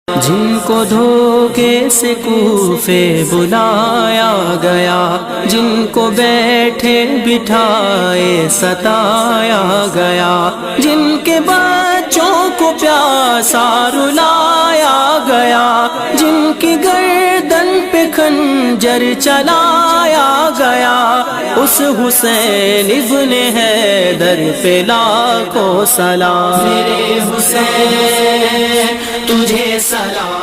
جن کو دھوکے سے کوفے بلایا گیا، جن کو بیٹھے بٹھائے ستایا گیا، جن کے بچوں کو پیاسا رلایا گیا، جن کی گردن پہ خنجر چلایا گیا، اس حسین ابن حیدر پہ لاکھوں سلام۔ میرے حسین تجھے سلام۔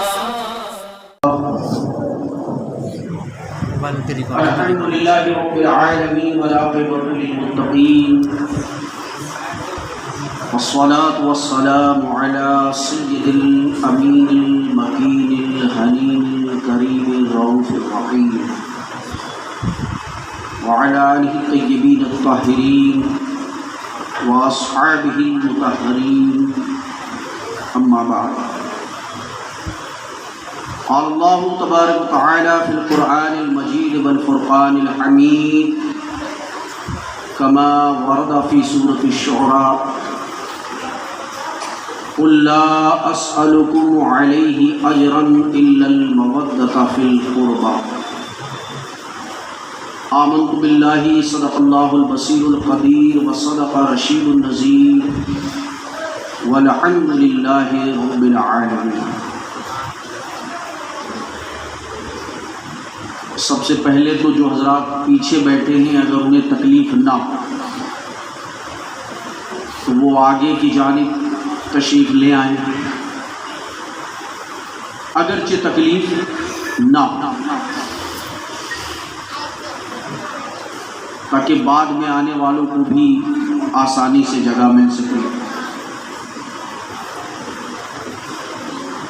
الحمد للہ رب العالمین والعاقبۃ للمتقین والصلاة والسلام علی سید الامین المکین الحنین الکریم الرؤوف الرحیم وعلی آلہ الطیبین الطاہرین واصحابہ المطہرین، اما بعد۔ قال اللہ تبارک وتعالی فی القرآن المجید والفرقان الحمید کما ورد فی سورۃ الشعراء قل لا اسألکم علیہ اجرا الا المودۃ فی القربى آمنت باللہ صدق اللہ البصیر القدیر وصدق رشید النذیر والحمد للہ رب العالمین۔ سب سے پہلے تو جو حضرات پیچھے بیٹھے ہیں، اگر انہیں تکلیف نہ ہو تو وہ آگے کی جانب تشریف لے آئیں، اگرچہ تکلیف نہ ہو، تاکہ بعد میں آنے والوں کو بھی آسانی سے جگہ مل سکے۔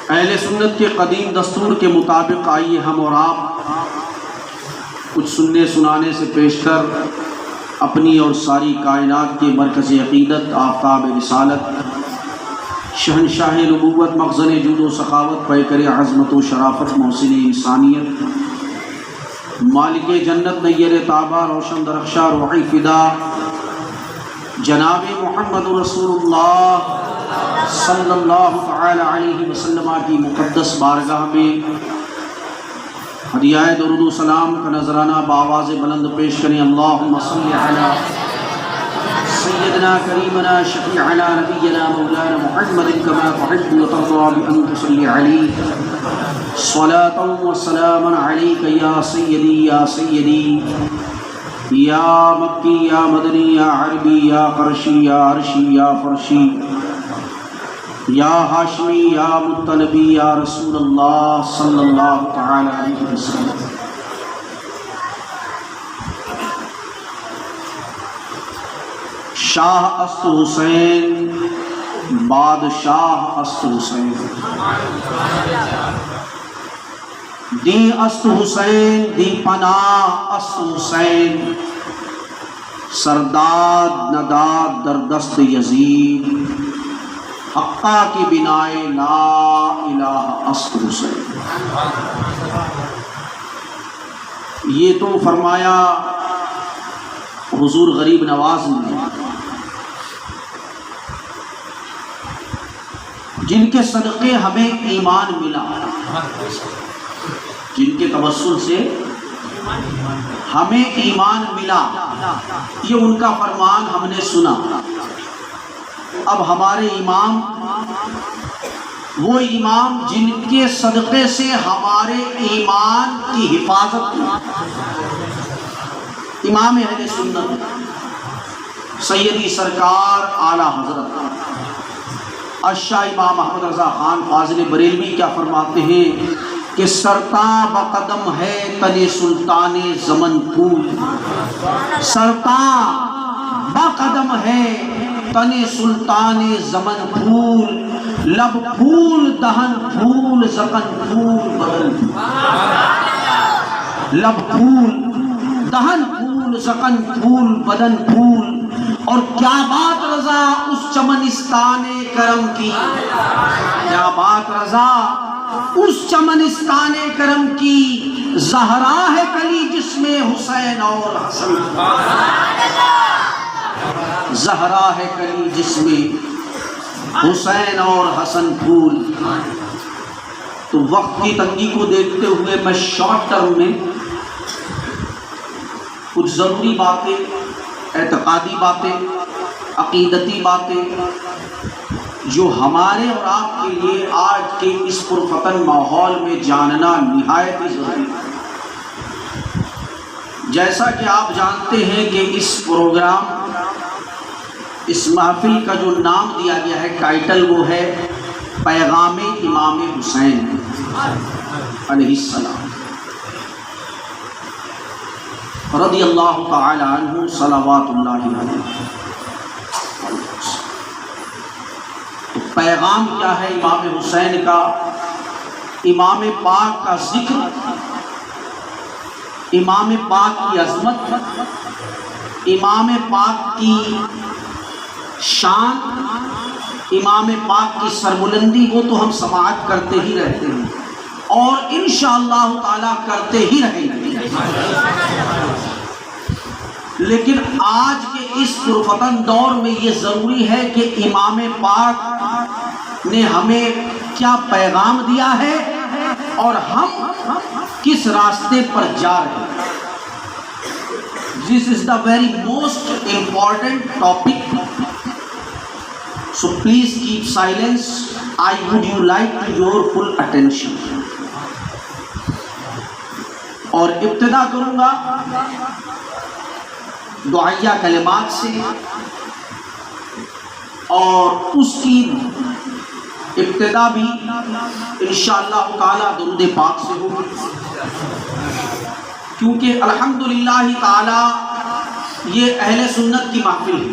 اہل سنت کے قدیم دستور کے مطابق آئیے ہم اور آپ کچھ سننے سنانے سے پیش کر اپنی اور ساری کائنات کے مرکز عقیدت، آفتاب رسالت، شہنشاہ نبوت، مخزن جود و سخاوت، پیکر عظمت و شرافت، محسن انسانیت، مالک جنت، نیر طابہ، روشن درخشاں، روحی فدا، جناب محمد رسول اللہ صلی اللہ تعالی علیہ وسلم کی مقدس بارگاہ میں ہدیہ درود و سلام کا نذرانہ بآواز بلند پیش کریں۔ اللہم صلی علی سیدنا کریمنا شفیعنا نبینا مولانا محمد کما تحب وترضى بأن تصلی علیہ صلاة و سلاما علیک یا سیدی یا سیدی یا مکی یا مدنی یا عربی یا قرشی یا عرشی یا فرشی یا ہاشمی یا مطلبی یا رسول اللہ صلی اللہ تعالی علیہ وسلم۔ شاہ است حسین بادشاہ است حسین، دی است حسین دی پناہ است حسین، سرداد نداد در دست یزید، حقا کی بنائے لا الہ است حسین۔ یہ تو فرمایا حضور غریب نواز نے، جن کے صدقے ہمیں ایمان ملا، جن کے توسل سے ہمیں ایمان ملا، یہ ان کا فرمان ہم نے سنا۔ اب ہمارے امام، وہ امام جن کے صدقے سے ہمارے ایمان کی حفاظت ہوئی، امام اہل سنت سیدی سرکار اعلیٰ حضرت الشاہ امام محمد رضا خان فاضل بریلوی کیا فرماتے ہیں کہ سرتاں بقدم ہے تن سلطان زمن پھول، سرتاں بقدم ہے تن سلطان زمن پھول، لب پھول دہن پھول زکن پھول بدن، لب پھول دہن پھول زکن پھول بدن پھول۔ اور کیا بات رضا اس چمنستان کرم کی، کیا بات رضا اس چمنستان کرم کی، زہرا ہے کلی جس میں حسین اور حسن، زہرا ہے کلی جس میں حسین اور حسن پھول۔ تو وقت کی تنگی کو دیکھتے ہوئے میں شارٹ ٹرم میں کچھ ضروری باتیں، اعتقادی باتیں، عقیدتی باتیں جو ہمارے اور آپ کے لیے آج کے اس پرفتن ماحول میں جاننا نہایت ہی ضروری ہے۔ جیسا کہ آپ جانتے ہیں کہ اس پروگرام، اس محفل کا جو نام دیا گیا ہے، ٹائٹل وہ ہے پیغام امام حسین علیہ السلام رضی اللہ تعالی عنہ صلوات اللہ علیہ۔ تو پیغام کیا ہے امام حسین کا؟ امام پاک کا ذکر، امام پاک کی عظمت، امام پاک کی شان، امام پاک کی سربلندی، وہ تو ہم سماعت کرتے ہی رہتے ہیں اور انشاءاللہ تعالی کرتے ہی رہیں گے، لیکن آج کے اس پرفتن دور میں یہ ضروری ہے کہ امام پاک نے ہمیں کیا پیغام دیا ہے اور ہم کس راستے پر جا رہے ہیں۔ This is the very most important topic. So please keep silence. I would you like your full attention. اور ابتدا کروں گا دعائیہ کلمات سے، اور اس کی ابتدا بھی انشاءاللہ تعالی درود پاک سے ہوگی، کیونکہ الحمدللہ تعالی یہ اہل سنت کی محفل ہے۔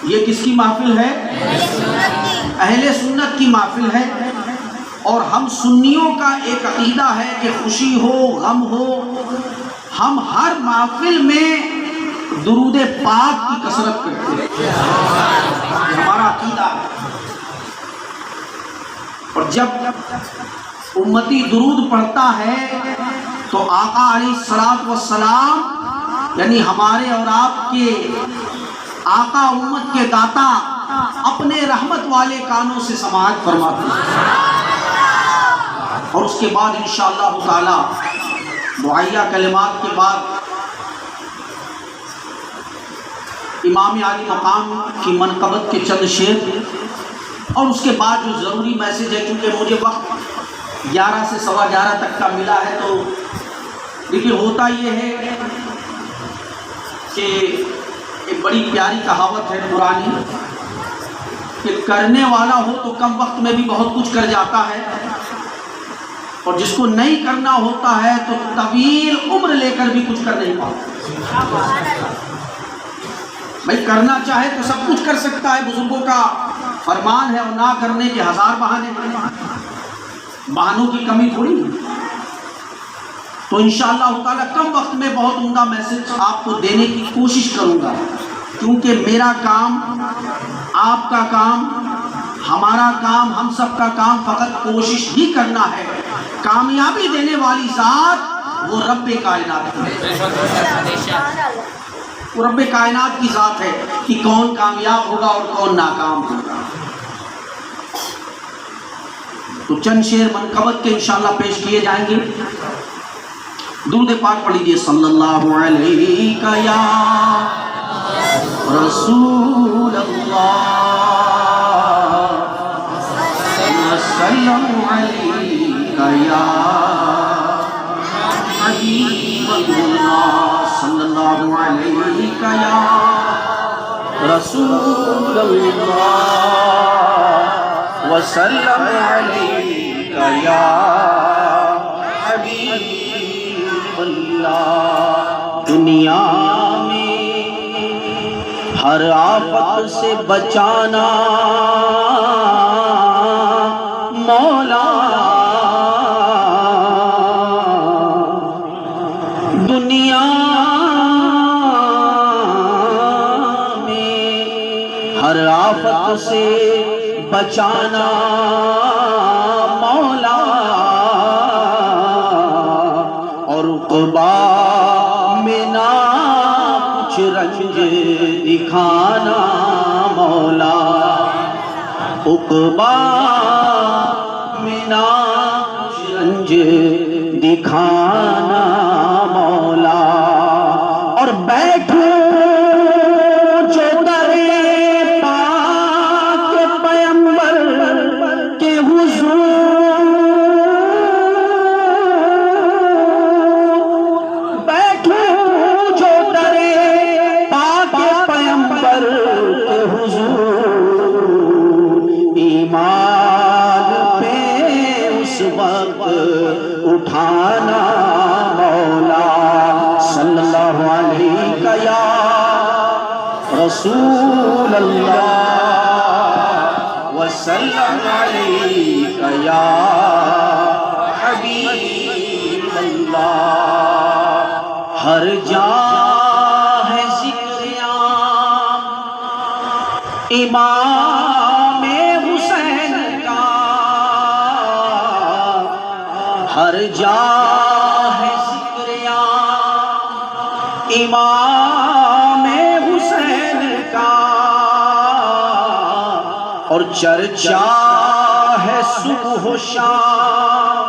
یہ کس کی محفل ہے؟ اہل سنت کی محفل ہے، اور ہم سنیوں کا ایک عقیدہ ہے کہ خوشی ہو غم ہو ہم ہر محفل میں درود پاک کی کثرت کرتے ہیں، یہ ہمارا عقیدہ ہے۔ اور جب امتی درود پڑھتا ہے تو آقا علیہ الصلوۃ والسلام یعنی ہمارے اور آپ کے آقا امت کے داتا اپنے رحمت والے کانوں سے سماعت فرماتے ہیں، اور اس کے بعد انشاءاللہ تعالی دعائیہ کلمات کے بعد امام عالی مقام کی منقبت کے چند شعر، اور اس کے بعد جو ضروری میسج ہے، کیونکہ مجھے وقت 11 سے 11:15 تک کا ملا ہے، تو دیکھیے ہوتا یہ ہے کہ ایک بڑی پیاری کہاوت ہے پرانی کہ کرنے والا ہو تو کم وقت میں بھی بہت کچھ کر جاتا ہے، اور جس کو نہیں کرنا ہوتا ہے تو طویل عمر لے کر بھی کچھ کر نہیں پاتا۔ بھائی کرنا چاہے تو سب کچھ کر سکتا ہے، بزرگوں کا فرمان ہے، اور نہ کرنے کے 1000 بہانے، بہانوں کی کمی تھوڑی ہے۔ تو انشاءاللہ تعالیٰ کم وقت میں بہت عمدہ میسج آپ کو دینے کی کوشش کروں گا، کیونکہ میرا کام، آپ کا کام، ہمارا کام، ہم سب کا کام فقط کوشش ہی کرنا ہے۔ کامیابی دینے والی ذات وہ رب کائنات ہے، وہ رب کائنات کی ذات ہے کہ کون کامیاب ہوگا اور کون ناکام ہوگا۔ تو چند شعر منقبت کے انشاءاللہ پیش کیے جائیں گے۔ درود پاک پڑھ لیجیے۔ صلی اللہ علیہ یا رسول اللہ، وسلم علیہ یا حبیب اللہ، صلی اللہ علیہ یا رسول اللہ، وسلم علیہ یا حبیب اللہ۔ دنیا میں ہر آفت سے بچانا مولا، دنیا میں ہر آفت سے بچانا مولا، اور عقبا میں نہ کچھ رنج دکھانا مولا، عقبا میں نہ رنج دکھانا مولا، اور بیٹھوں جو درے پاک پیغمبر کے حضور، بیٹھوں جو درے پاک پیغمبر کے حضور، ایمان پہ اس وقت اٹھانا مولا، صلی اللہ علیہ یا رسول اللہ، وسلم علیہ یا حبیب اللہ۔ ہر جاں ہے ذکر عام امام حسین کا، ہر جاں ہے ذکر عام امام حسین کا، اور چرچا ہے صبح و شام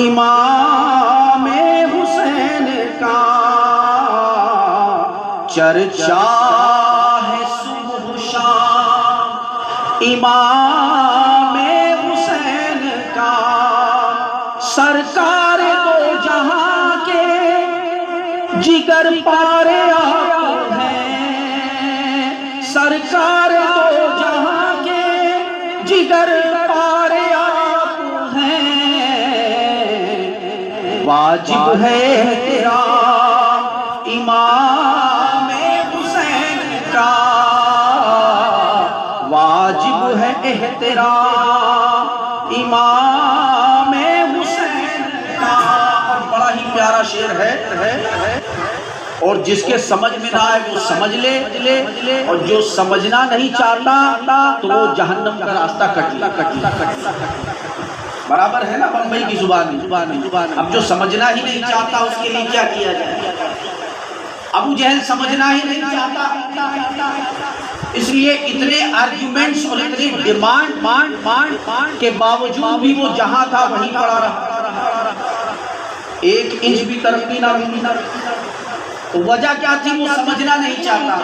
امام حسین کا، چرچا ہے صبح و شام امام حسین کا، سرکار دو جہاں کے جگر پارے آپ ہیں، سرکار دو جہاں کے جگر پارے آپ ہیں، واجب ہے احترام امام حسین کا، واجب ہے احترام امام حسین کا۔ اور بڑا ہی پیارا شعر ہے، اور جس کے سمجھ میں نہ آئے وہ سمجھ لے، اور جو سمجھنا نہیں چاہتا تو وہ جہنم کا راستہ کٹ لے۔ برابر ہے نا بمبئی کی زبان۔ اب جو سمجھنا ہی نہیں چاہتا اس کے لیے کیا کیا جائے؟ ابو جہل سمجھنا ہی نہیں چاہتا، اس لیے اتنے آرگیومنٹس اور اتنے ڈیمانڈ کے باوجود بھی وہ جہاں تھا وہیں پڑا رہا، ایک انچ بھی ترقی نہ ہوئی۔ تو وجہ کیا تھی؟ وہ سمجھنا نہیں چاہتا۔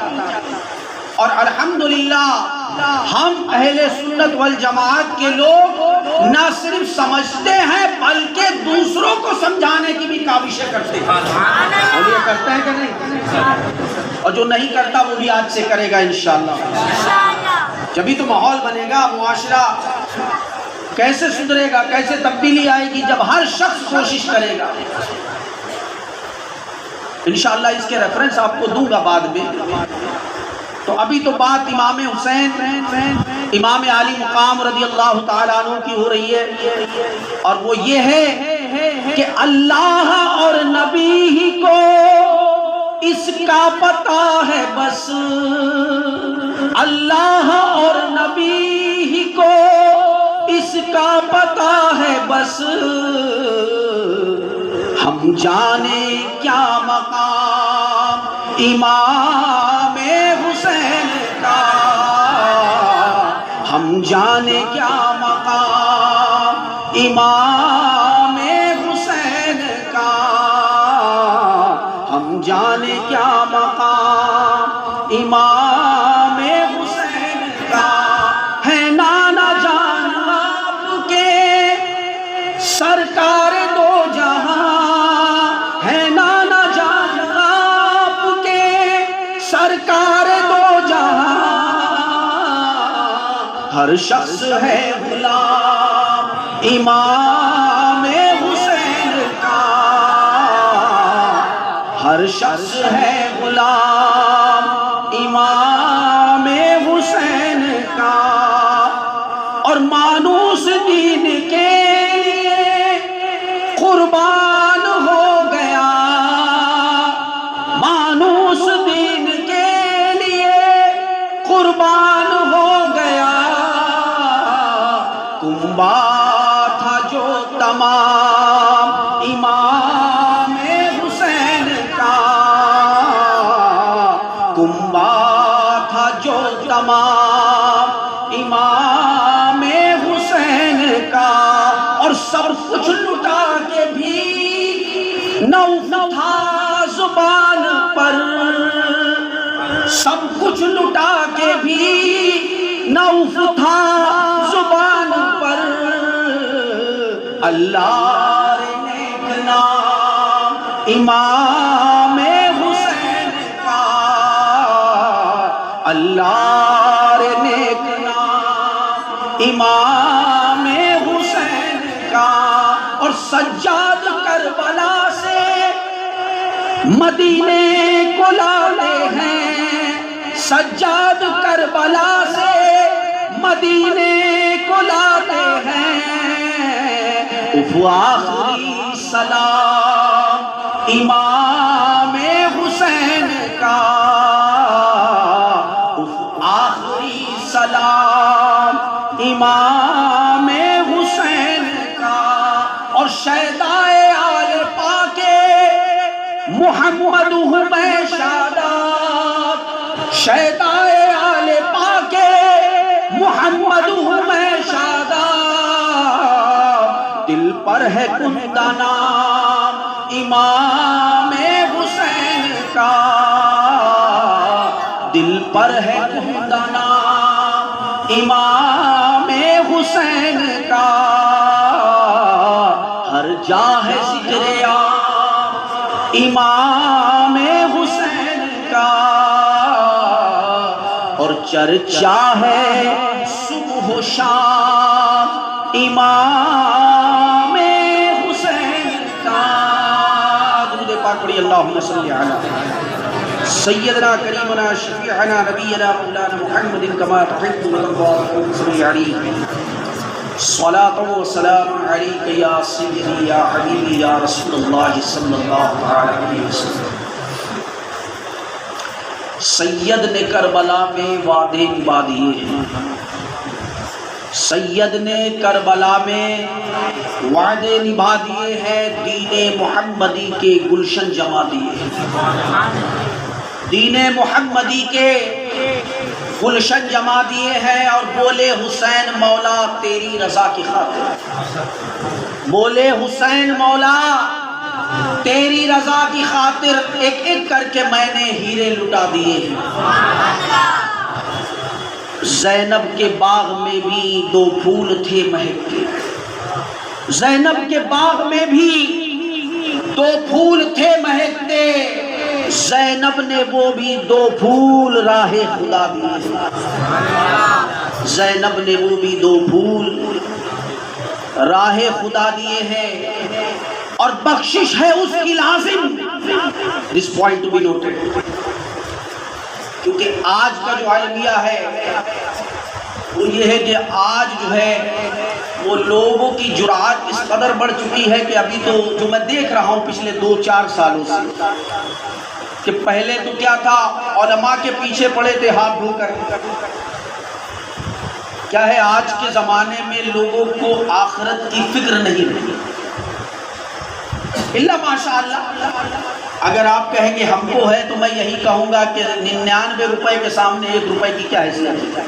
اور الحمدللہ ہم اہل سنت والجماعت کے لوگ نہ صرف سمجھتے ہیں بلکہ دوسروں کو سمجھانے کی بھی کاوشیں کرتے ہیں، اور یہ کرتے ہیں کہ نہیں؟ اور جو نہیں کرتا وہ بھی آج سے کرے گا انشاءاللہ۔ جبھی تو ماحول بنے گا، معاشرہ کیسے سدھرے گا، کیسے تبدیلی آئے گی؟ جب ہر شخص کوشش کرے گا۔ انشاءاللہ اس کے ریفرنس آپ کو دوں گا بعد میں۔ تو ابھی تو بات امام حسین امام علی مقام رضی اللہ تعالیٰ عنہ کی ہو رہی ہے، اور وہ یہ ہے کہ اللہ اور نبی ہی کو اس کا پتہ ہے بس، اللہ اور نبی ہی کو اس کا پتہ ہے بس، ہم جانے کیا مقام امام حسین کا، ہم جانے کیا مقام امام حسین کا، ہم جانے کیا مقام امام حسین کا، ہے نانا جان آپ کے سرکار دو جہاں، ہے نانا جان آپ کے سرکار دو جہاں، ہر شخص ہے غلام امام حسین کا، ہر شخص ہے غلام امام حسین کا، اور مانوس دین کے لیے قربان ہو گیا، مانوس دین کے لیے قربان ہو گیا، کنبا تھا جو تمام امام حسین کا، سب کچھ لٹا کے بھی نہ اٹھا زبان پر، سب کچھ لٹا کے بھی نہ اٹھا زبان پر، اللہ رے نیک نام امام حسین کا، اللہ رے نیک نام امام حسین کا، اور سجاد کربلا سے مدینے کو لالے ہیں، سجاد کربلا سے مدینے کو لاتے ہیں، آخری سلام امام حسین کا، آخری سلام امام حسین کا، اور شیدائے آل پاک محمد میں شاداب، شیدائے آل پاک محمد میں شاداب، دل پر ہے کندہ نام امام حسین کا، دل پر ہے کندہ نام امام حسین کا، ہر جا ہے ذکر امام حسین کا، اور چرچا ہے صبح و شام امام حسین کا۔ درود پاک پڑھی، اللہم صلی علی سیدنا کریمنا شفیعنا نبینا مولانا محمد کما تحب وترضى، صلی علیہ صلاۃ و سلام علیک یا سیدی یا حبیبی یا رسول اللہ صلی اللہ علیہ وسلم۔ سید نے کربلا میں وعدے نبھا دیے ہیں، سید نے کربلا میں وعدے نبھا دیے ہیں، دین محمدی کے گلشن جما دیے ہیں، دین محمدی کے گلشن جما دیے ہیں، اور بولے حسین مولا تیری رضا کی خاطر، بولے حسین مولا تیری رضا کی خاطر ایک ایک کر کے میں نے ہیرے لٹا دیے ہیں۔ زینب کے باغ میں بھی دو پھول تھے مہکتے، زینب کے باغ میں بھی دو پھول تھے مہکتے، زینب نے وہ بھی دو پھول راہ خدا دیے، زینب نے وہ بھی دو پھول راہ خدا دیے ہیں، اور بخشش ہے اس کی لازم۔ This point to be noted, کیونکہ آج کا جو عالمیہ ہے وہ یہ ہے کہ آج جو ہے وہ لوگوں کی جرأت اس قدر بڑھ چکی ہے کہ ابھی تو جو میں دیکھ رہا ہوں پچھلے 2-4 سالوں سے، کہ پہلے تو کیا تھا، علماء کے پیچھے پڑے تھے ہاتھ دھو کر، کیا ہے آج کے زمانے میں لوگوں کو آخرت کی فکر نہیں رہی، اللہ ماشاءاللہ۔ اگر آپ کہیں گے ہم کو ہے تو میں یہی کہوں گا کہ 99 روپے کے سامنے 1 روپے کی کیا حیثیت ہے؟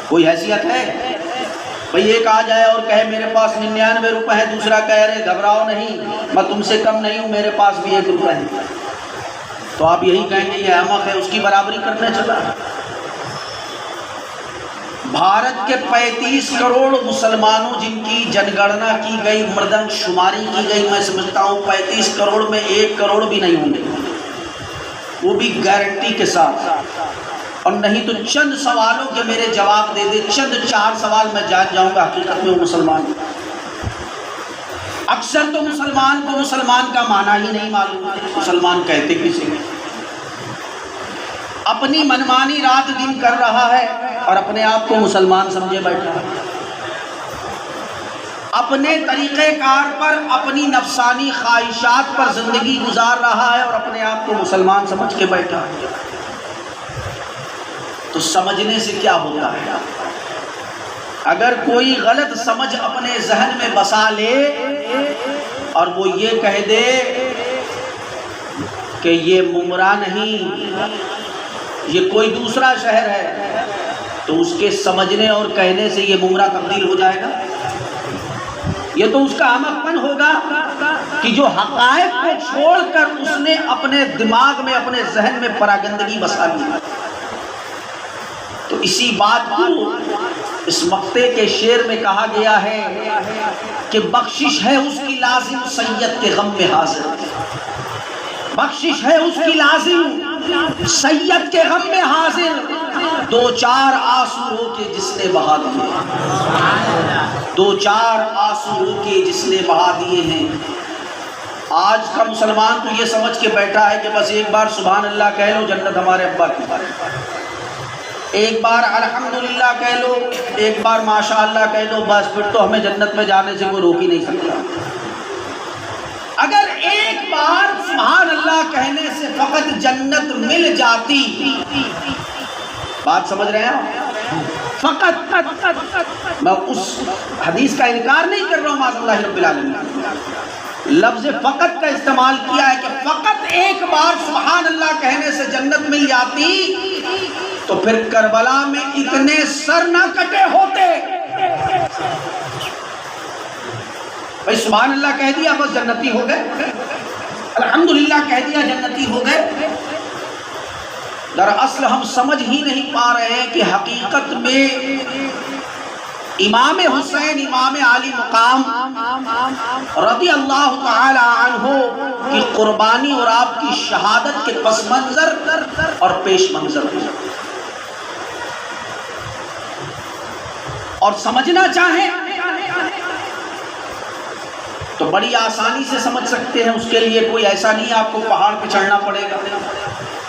کوئی حیثیت ہے؟ بھئی ایک آ جائے اور کہے میرے پاس 99 روپے ہے، دوسرا کہہ رہے گھبراؤ نہیں میں تم سے کم نہیں ہوں، میرے پاس بھی 1 روپے ہے، تو آپ یہی کہیں گے یہ احمق ہے، اس کی برابری کرنے چلا۔ بھارت کے 35 کروڑ مسلمانوں جن کی جنگڑنا کی گئی، مردم شماری کی گئی، میں سمجھتا ہوں 35 کروڑ میں 1 کروڑ بھی نہیں ہوں گے، وہ بھی گارنٹی کے ساتھ، اور نہیں تو چند سوالوں کے میرے جواب دے دے، چند 4 سوال میں جان جاؤں گا حقیقت میں وہ مسلمان۔ اکثر تو مسلمان کو مسلمان کا معنی ہی نہیں معلوم، مسلمان کہتے کسی کو، اپنی منمانی رات دن کر رہا ہے اور اپنے آپ کو مسلمان سمجھے بیٹھا ہے، اپنے طریقہ کار پر اپنی نفسانی خواہشات پر زندگی گزار رہا ہے اور اپنے آپ کو مسلمان سمجھ کے بیٹھا ہے۔ تو سمجھنے سے کیا ہوتا ہے؟ اگر کوئی غلط سمجھ اپنے ذہن میں بسا لے اور وہ یہ کہہ دے کہ یہ ممرا نہیں، یہ کوئی دوسرا شہر ہے، تو اس کے سمجھنے اور کہنے سے یہ ممرا تبدیل ہو جائے گا؟ یہ تو اس کا احمق پن ہوگا کہ جو حقائق کو چھوڑ کر اس نے اپنے دماغ میں اپنے ذہن میں پراگندگی بسا لی۔ تو اسی بات کو اس مقطع کے شعر میں کہا گیا ہے کہ بخشش ہے اس کی لازم سید کے غم میں حاضر، بخشش ہے اس کی لازم سید کے غم میں حاضر، دو چار آنسو رو کے جس نے بہا دیے، دو چار آنسو رو کے جس نے بہا دیے ہیں۔ آج کا مسلمان تو یہ سمجھ کے بیٹھا ہے کہ بس ایک بار سبحان اللہ کہہ لو جنت ہمارے ابا کی، ایک بار الحمدللہ کہہ لو، ایک بار ماشاءاللہ کہہ دو، بس پھر تو ہمیں جنت میں جانے سے کوئی روک ہی نہیں سکتا۔ اگر ایک بار سبحان اللہ کہنے سے فقط جنت مل جاتی، بات سمجھ رہے ہیں؟ فقط، میں اس حدیث کا انکار نہیں کر رہا ہوں، معاذ اللہ رب العالمین، لفظ فقط کا استعمال کیا ہے کہ فقط ایک بار سبحان اللہ کہنے سے جنت مل جاتی تو پھر کربلا میں اتنے سر نہ کٹے ہوتے۔ بھائی سبحان اللہ کہہ دیا بس جنتی ہو گئے، الحمدللہ کہہ دیا جنتی ہو گئے۔ دراصل ہم سمجھ ہی نہیں پا رہے ہیں کہ حقیقت میں امام حسین امام علی مقام رضی اللہ تعالی عنہ کی قربانی اور آپ کی شہادت کے پس منظر اور پیش منظر ہے، اور سمجھنا چاہیں تو بڑی آسانی سے سمجھ سکتے ہیں۔ اس کے لیے کوئی ایسا نہیں آپ کو پہاڑ پہ چڑھنا پڑے گا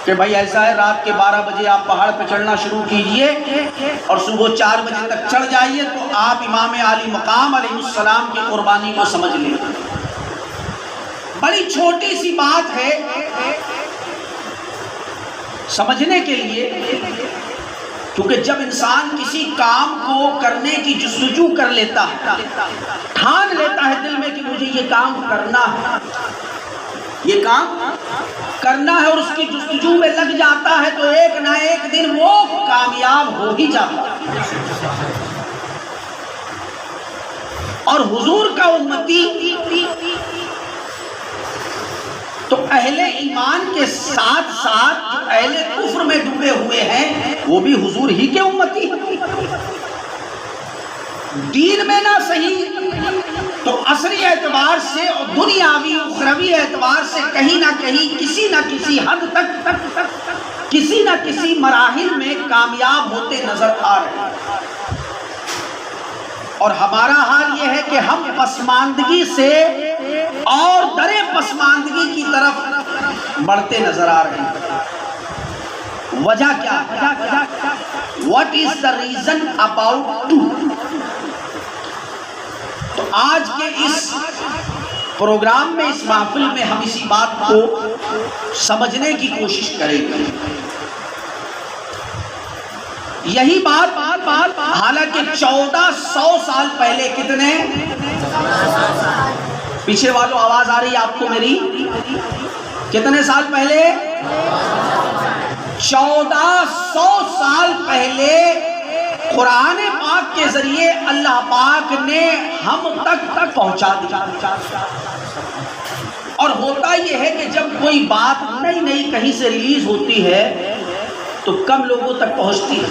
کہ بھائی ایسا ہے رات کے 12 بجے آپ پہاڑ پہ چڑھنا شروع کیجئے اور صبح 4 بجے تک چڑھ جائیے تو آپ امام علی مقام علیہ السلام کی قربانی کو سمجھ لیں۔ بڑی چھوٹی سی بات ہے سمجھنے کے لیے، کیونکہ جب انسان کسی کام کو کرنے کی جستجو کر لیتا ہے، ٹھان لیتا ہے دل میں کہ مجھے یہ کام کرنا ہے، یہ کام کرنا ہے، اور اس کی جستجو میں لگ جاتا ہے تو ایک نہ ایک دن وہ کامیاب ہو ہی جاتا ہے۔ اور حضور کا امتی تو اہل ایمان کے ساتھ ساتھ جو اہل کفر میں ڈوبے ہوئے ہیں وہ بھی حضور ہی کے امتی، دین میں نہ صحیح تو عصری اعتبار سے اور دنیاوی اخروی اعتبار سے کہیں نہ کہیں کسی نہ کسی حد تک کسی نہ کسی مراحل میں کامیاب ہوتے نظر آ رہے ہیں۔ اور ہمارا حال یہ ہے کہ ہم پسماندگی سے اور درے پسماندگی کی طرف بڑھتے نظر آ رہے ہیں۔ وجہ کیا ہے؟ What is the reason about to؟ تو آج کے اس پروگرام میں، اس محفل میں ہم اسی بات کو سمجھنے کی کوشش کریں گے۔ یہی بات حالانکہ 1400 سال پہلے، کتنے؟ پیچھے والوں آواز آ رہی ہے آپ کو میری؟ کتنے سال پہلے؟ 1400 سال پہلے قرآن پاک کے ذریعے اللہ پاک نے ہم تک پہنچا دیا۔ اور ہوتا یہ ہے کہ جب کوئی بات نئی نئی کہیں سے ریلیز ہوتی ہے تو کم لوگوں تک پہنچتی ہے،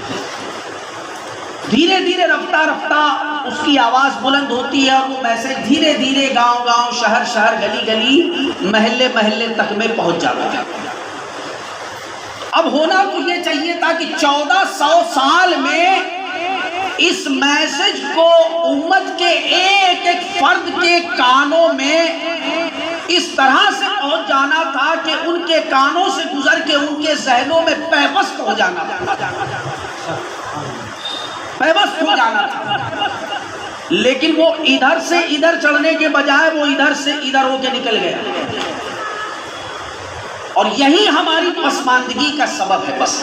دھیرے دھیرے رفتہ رفتہ اس کی آواز بلند ہوتی ہے اور وہ میسج دھیرے دھیرے گاؤں گاؤں، شہر شہر، گلی گلی، محلے محلے تک میں پہنچ جاتا ہے۔ اب ہونا تو یہ چاہیے تھا کہ 1400 سال میں اس میسج کو امت کے ایک ایک فرد کے کانوں میں اس طرح سے پہنچ جانا تھا کہ ان کے کانوں سے گزر کے ان کے ذہنوں میں پیوست ہو جانا تھا، پیوست ہو جانا تھا۔ لیکن وہ ادھر سے ادھر چڑھنے کے بجائے وہ ادھر سے ادھر ہو کے نکل گیا، اور یہی ہماری پسماندگی کا سبب ہے۔ بس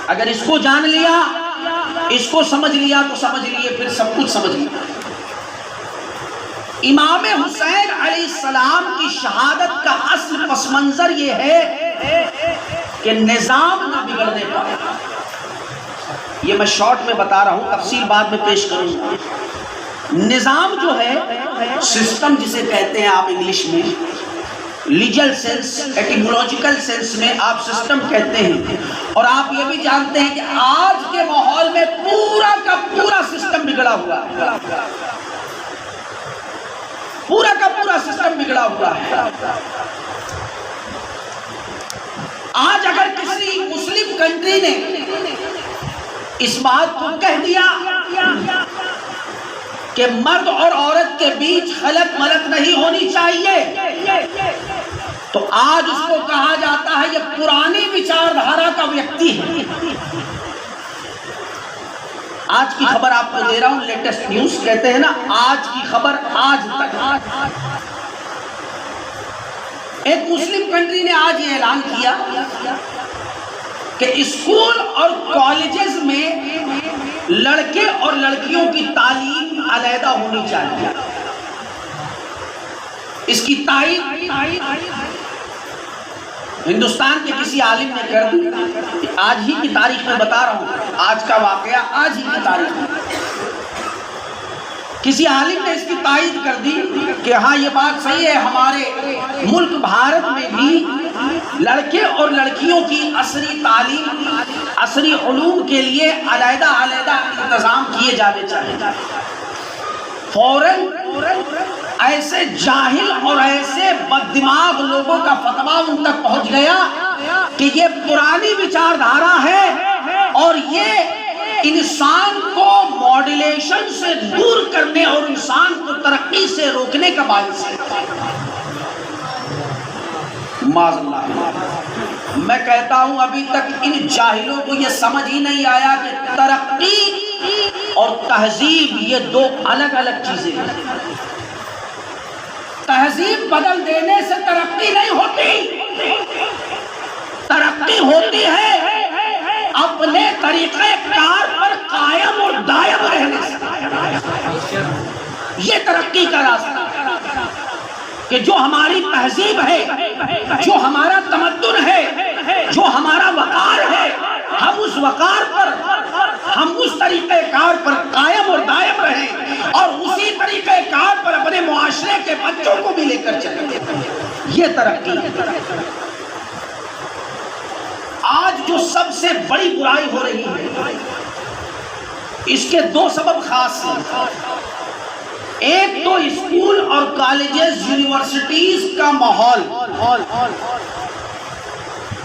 اگر اس کو جان لیا، اس کو سمجھ لیا تو سمجھ لیے، پھر سب کچھ سمجھ لیا۔ امام حسین علیہ السلام کی شہادت کا اصل پس منظر یہ ہے کہ نظام نہ بگڑنے پائے۔ یہ میں شارٹ میں بتا رہا ہوں، تفصیل بعد میں پیش کروں گا۔ نظام جو ہے، سسٹم جسے کہتے ہیں آپ انگلش میں، لیگل سینس، ایٹیمولوجیکل سینس میں آپ سسٹم کہتے ہیں. اور آپ یہ بھی جانتے ہیں کہ آج کے ماحول میں پورا کا پورا سسٹم بگڑا ہوا ہے، پورا کا پورا سسٹم بگڑا ہوا ہے. آج اگر کسی مسلم کنٹری نے اس بات کو کہہ دیا کہ مرد اور عورت کے بیچ خلط ملط نہیں ہونی چاہیے، تو آج اس کو کہا جاتا ہے یہ پرانی وچار دھارا کا ویکتی ہے. آج کی خبر آپ کو دے رہا ہوں، لیٹسٹ نیوز کہتے ہیں نا، آج کی خبر آج تک. ایک مسلم کنٹری نے آج یہ اعلان کیا کہ اسکول اور کالجز میں لڑکے اور لڑکیوں کی تعلیم علیحدہ ہونی چاہیے. اس کی تائید ہندوستان کے کسی عالم نے کر دی. آج ہی کی تاریخ میں بتا رہا ہوں، آج کا واقعہ آج ہی کی تاریخ میں کسی عالم نے اس کی تائید کر دی کہ ہاں یہ بات صحیح ہے، ہمارے ملک بھارت میں بھی لڑکے اور لڑکیوں کی عصری تعلیم، عصری علوم کے لیے علیحدہ علیحدہ انتظام کیے جانے چاہیے. فوراً ایسے جاہل اور ایسے بد دماغ لوگوں کا فتویٰ ان تک پہنچ گیا کہ یہ پرانی وچار دھارا ہے اور یہ انسان کو ماڈولیشن سے دور کرنے اور انسان کو ترقی سے روکنے کا باعث ہے. معاذ اللہ. میں کہتا ہوں ابھی تک ان جاہلوں کو یہ سمجھ ہی نہیں آیا کہ ترقی اور تہذیب یہ دو الگ الگ چیزیں ہیں. تہذیب بدل دینے سے ترقی نہیں ہوتی، ترقی ہوتی ہے اپنے طریقہ کار پر قائم اور دائم رہنے سے. یہ ترقی کا راستہ کہ جو ہماری تہذیب ہے، جو ہمارا تمدن ہے، جو ہمارا وقار ہے، ہم اس وقار پر، ہم اس طریقہ کار پر قائم اور دائم رہیں اور اسی طریقہ کار پر اپنے معاشرے کے بچوں کو بھی لے کر چلیں. یہ ترقی. آج جو سب سے بڑی برائی ہو رہی ہے اس کے دو سبب خاص ہیں. ایک تو اسکول اور کالجز، یونیورسٹیز کا ماحول،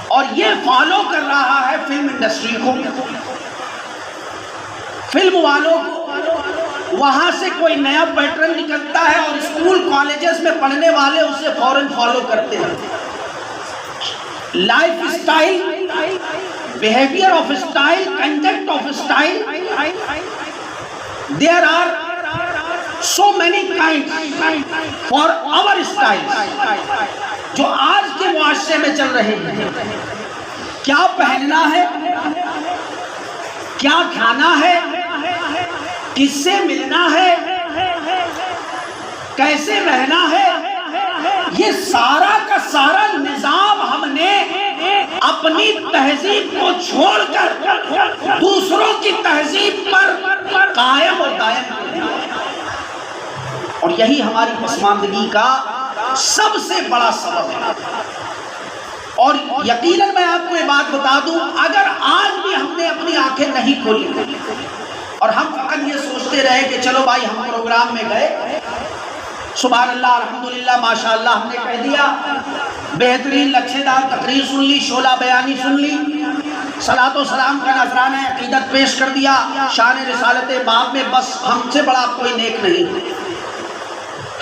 اور یہ فالو کر رہا ہے فلم انڈسٹری کو. فلم والوں کو وہاں سے کوئی نیا پیٹرن نکلتا ہے اور اسکول کالجز میں پڑھنے والے اسے فوراً فالو کرتے ہیں. Life style, behaviour of style, conduct of style, there are so many kinds for our style جو آج کے معاشرے میں چل رہے ہیں. کیا پہننا ہے، کیا کھانا ہے، کس سے ملنا ہے، کیسے رہنا ہے، یہ سارا کا سارا نظام ہم نے اپنی تہذیب کو چھوڑ کر دوسروں کی تہذیب پر قائم اور دائم کیا. اور یہی ہماری پسماندگی کا سب سے بڑا سبب ہے. اور یقیناً میں آپ کو یہ بات بتا دوں، اگر آج بھی ہم نے اپنی آنکھیں نہیں کھولی اور ہم فقط یہ سوچتے رہے کہ چلو بھائی ہم پروگرام میں گئے، سبحان اللہ، الحمدللہ، ماشاءاللہ، ہم نے کہہ دیا، بہترین لچھے دار تقریر سن لی، شعلہ بیانی سن لی، صلاۃ و سلام کا نذرانہ عقیدت پیش کر دیا، شان رسالت باب میں، بس ہم سے بڑا کوئی نیک نہیں.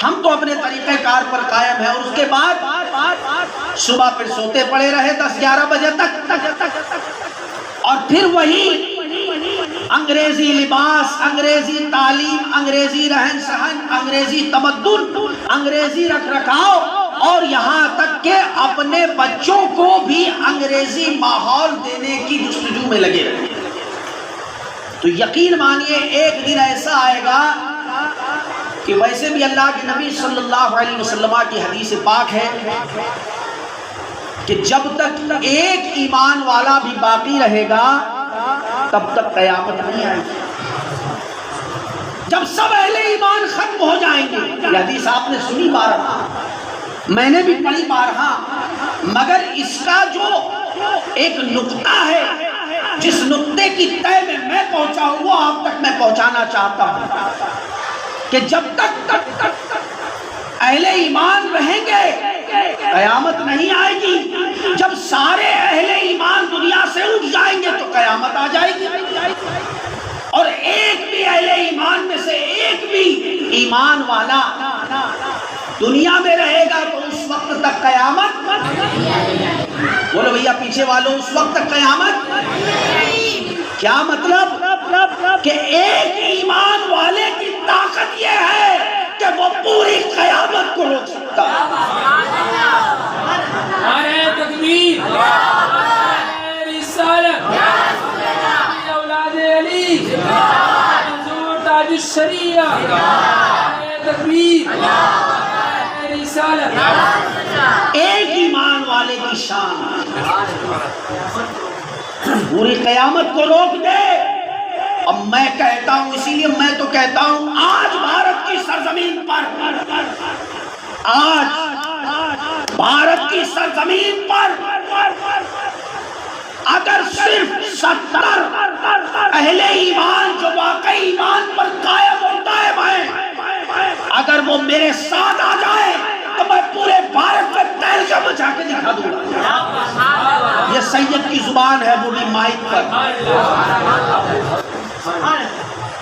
ہم تو اپنے طریقہ کار پر قائم ہیں. اور اس کے بعد صبح پھر سوتے پڑے رہے 10-11 بجے تک، اور پھر وہی انگریزی لباس، انگریزی تعلیم، انگریزی رہن سہن، انگریزی تمدن، انگریزی رکھ رکھاؤ، اور یہاں تک کہ اپنے بچوں کو بھی انگریزی ماحول دینے کی جستجو میں لگے رہے. تو یقین مانیے ایک دن ایسا آئے گا کہ ویسے بھی اللہ کے نبی صلی اللہ علیہ وسلم کی حدیث پاک ہے کہ جب تک ایک ایمان والا بھی باقی رہے گا تب تک قیامت نہیں آئے گی. جب سب اہل ایمان ختم ہو جائیں گے، یہ حدیث آپ نے سنی بارہا، میں نے بھی پڑھی بارہا، مگر اس کا جو ایک نقطہ ہے، جس نقطے کی طے میں پہنچا ہوں، وہ آپ تک میں پہنچانا چاہتا ہوں کہ جب تک اہل ایمان رہیں گے قیامت نہیں آئے گی۔ جب سارے اہل ایمان دنیا سے اٹھ جائیں گے تو قیامت آ جائے گی، اور ایک بھی اہل ایمان میں سے ایک بھی ایمان والا دنیا میں رہے گا تو اس وقت تک قیامت، بولو بھیا پیچھے والوں، اس وقت تک قیامت۔ کیا مطلب؟ کہ ایک ایمان والے کی طاقت یہ ہے کہ وہ پوری قیامت کو روک سکتا ہے۔ نعرہ تکبیر، نعرہ رسالت، اولاد علی، منظور تاج الشریعہ، نعرہ تکبیر، نعرہ رسالت۔ ایک ایمان والے کی شان پوری قیامت کو روک دے۔ اب میں کہتا ہوں، اسی لیے میں تو کہتا ہوں، آج بھارت کی سرزمین پر، آج بھارت کی سرزمین پر اگر صرف 70 اہل ایمان جو واقعی ایمان پر قائم و دائم ہیں، اگر وہ میرے ساتھ آ جائے تو میں پورے بھارت میں تہلکہ مچا کے دکھا دوں گا۔ یہ سید کی زبان ہے، وہ بھی مائک پر،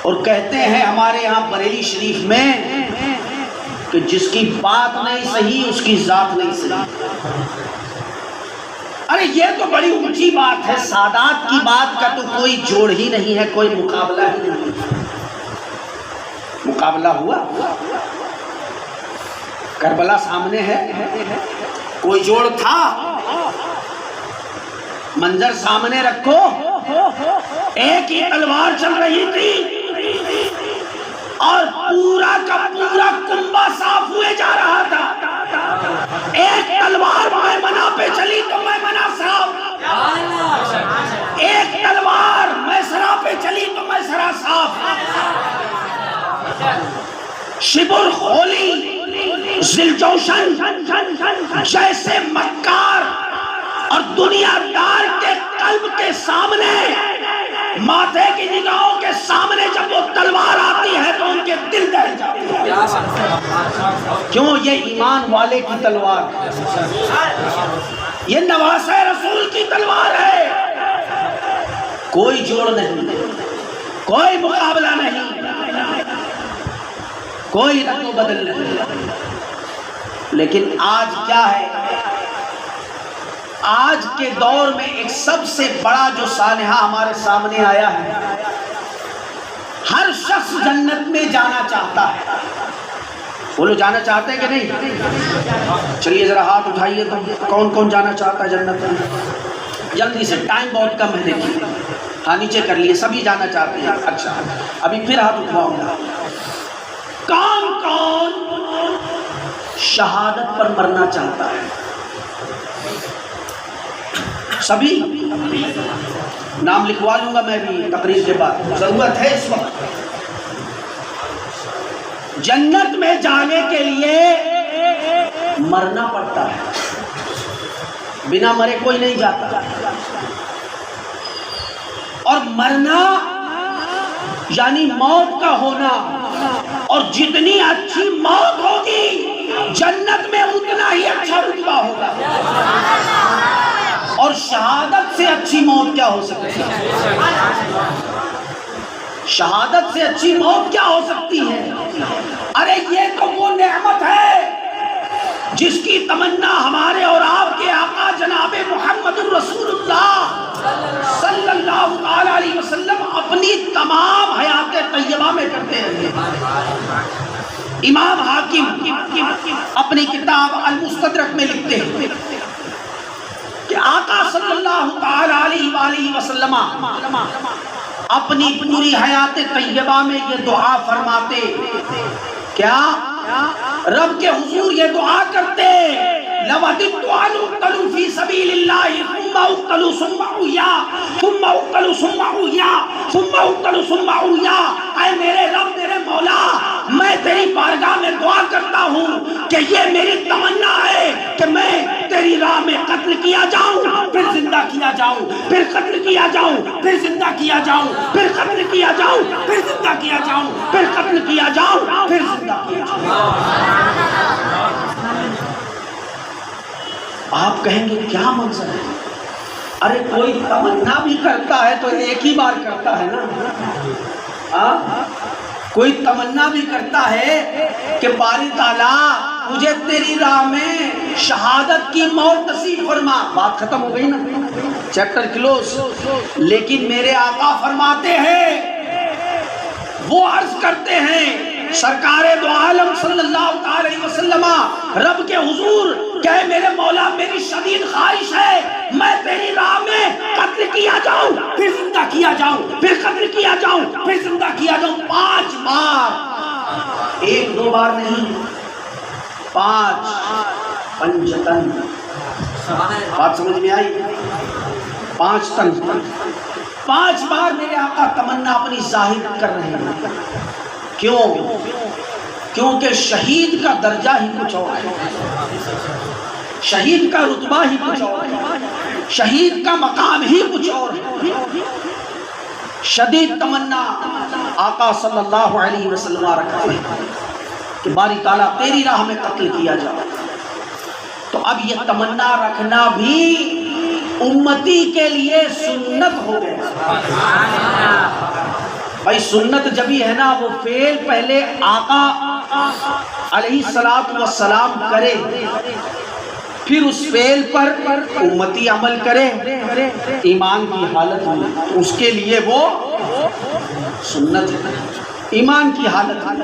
اور کہتے ہیں ہمارے یہاں بریلی شریف میں کہ جس کی بات نہیں صحیح اس کی ذات نہیں صحیح۔ ارے یہ تو بڑی اونچی بات ہے، سادات کی بات کا تو کوئی جوڑ ہی نہیں ہے، کوئی مقابلہ ہی نہیں۔ مقابلہ ہوا، کربلا سامنے ہے، کوئی جوڑ تھا؟ منظر سامنے رکھو، ایک ہی تلوار چل رہی تھی اور پورا کا پورا کنبہ صاف ہوئے جا رہا تھا۔ ایک تلوار میمنہ پہ چلی تو میمنہ صاف، ایک تلوار میسرہ پہ چلی تو میسرہ صاف۔ شبر خولی ذیلجوشن جیسے مکار اور دنیا دار کے قلب کے سامنے، ماتھے کی نگاہوں کے سامنے جب وہ تلوار آتی ہے تو ان کے دل دہل جاتے ہیں۔ کیوں؟ یہ ایمان والے کی تلوار، یہ نواسہ رسول کی تلوار ہے۔ کوئی جوڑ نہیں، کوئی مقابلہ نہیں، کوئی رد و بدل نہیں۔ لیکن آج کیا ہے؟ آج کے دور میں ایک سب سے بڑا جو سانحہ ہمارے سامنے آیا ہے، ہر شخص جنت میں جانا چاہتا ہے۔ بولو جانا چاہتے ہیں کہ نہیں؟ چلیے ذرا ہاتھ اٹھائیے تو کون کون جانا چاہتا ہے جنت میں؟ جلدی سے، ٹائم بہت کم ہے، دیکھیے، ہاں نیچے کر لیے، سبھی جانا چاہتے ہیں۔ اچھا ابھی پھر ہاتھ اٹھواؤں گا۔ کون کون شہادت پر مرنا چاہتا ہے؟ سبھی؟ نام لکھوا لوں گا میں بھی تقریر کے بعد، ضرورت ہے اس وقت۔ جنت میں جانے کے لیے مرنا پڑتا ہے، بنا مرے کوئی نہیں جاتا۔ اور مرنا یعنی موت کا ہونا، اور جتنی اچھی موت ہوگی جنت میں اتنا ہی اچھا رتبہ ہوگا۔ اور شہادت سے اچھی موت کیا ہو سکتی ہے؟ شہادت سے اچھی موت کیا ہو سکتی ہے؟ ارے یہ تو وہ نعمت ہے جس کی تمنا ہمارے اور آپ کے آقا جناب محمد الرسول اللہ صلی اللہ علیہ وسلم اپنی تمام حیات طیبہ میں کرتے رہے۔ امام حاکم اپنی کتاب المستدرک میں لکھتے ہیں کہ آقا صلی اللہ علیہ وسلم اپنی پوری حیات طیبہ میں یہ دعا فرماتے، کیا؟ رب کے حضور یہ دعا کرتے، لَوَدِدْتُ أَنْ أُقْتَلُ فِي سَبِيلِ اللَّهِ ثُمَّ أُقْتَلُ ثُمَّ أُحْيَىٰ ثُمَّ أُقْتَلُ ثُمَّ أُحْيَىٰ ثُمَّ أُقْتَلُ ثُمَّ أُحْيَىٰ۔ اے میرے رب، میرے مولا میں تیری بارگاہ میں دعا کرتا ہوں کہ یہ میری تمنا ہے کہ میں تیری راہ میں قتل کیا جاؤں، پھر زندہ کیا جاؤں، پھر قتل کیا جاؤں، پھر زندہ کیا جاؤں، پھر قتل کیا جاؤں، پھر زندہ کیا جاؤں، پھر قتل کیا جاؤں، پھر زندہ کیا جاؤں۔ آپ کہیں گے کیا منظر ہے؟ ارے کوئی تمنا بھی کرتا ہے تو ایک ہی بار کرتا ہے نا۔ کوئی تمنا بھی کرتا ہے کہ باری تعالیٰ مجھے تیری راہ میں شہادت کی موت نصیب فرما، بات ختم ہو گئی نا، چیپٹر کلوز۔ لیکن میرے آقا فرماتے ہیں، وہ عرض کرتے ہیں سرکار دو عالم صلی اللہ علیہ وسلم رب کے حضور کہ میرے مولا میری شدید خواہش ہے میں تیری راہ میں قتل کیا جاؤں، پھر زندہ کیا جاؤں، پھر قتل کیا جاؤں، پھر زندہ کیا جاؤں، 5 بار، 1-2 بار نہیں، 5 پنجتن، بات سمجھ میں آئی؟ 5 تن، 5 بار میرے آقا تمنا اپنی ظاہر کر رہے ہیں۔ کیوں؟ کیونکہ شہید کا درجہ ہی کچھ اور ہے، شہید کا رتبہ ہی کچھ اور ہے، شہید کا مقام ہی کچھ اور ہے۔ شدید تمنا آقا صلی اللہ علیہ وسلم رکھتے ہیں کہ باری تعالیٰ تیری راہ میں قتل کیا جائے۔ تو اب یہ تمنا رکھنا بھی امتی کے لیے سنت ہو گیا۔ بھائی سنت جبھی ہے نا وہ فعل پہلے آقا علیہ السلام کرے، پھر اس فعل پر امتی عمل کرے ایمان کی حالت میں، اس کے لیے وہ سنت ہے۔ ایمان کی حالت میں،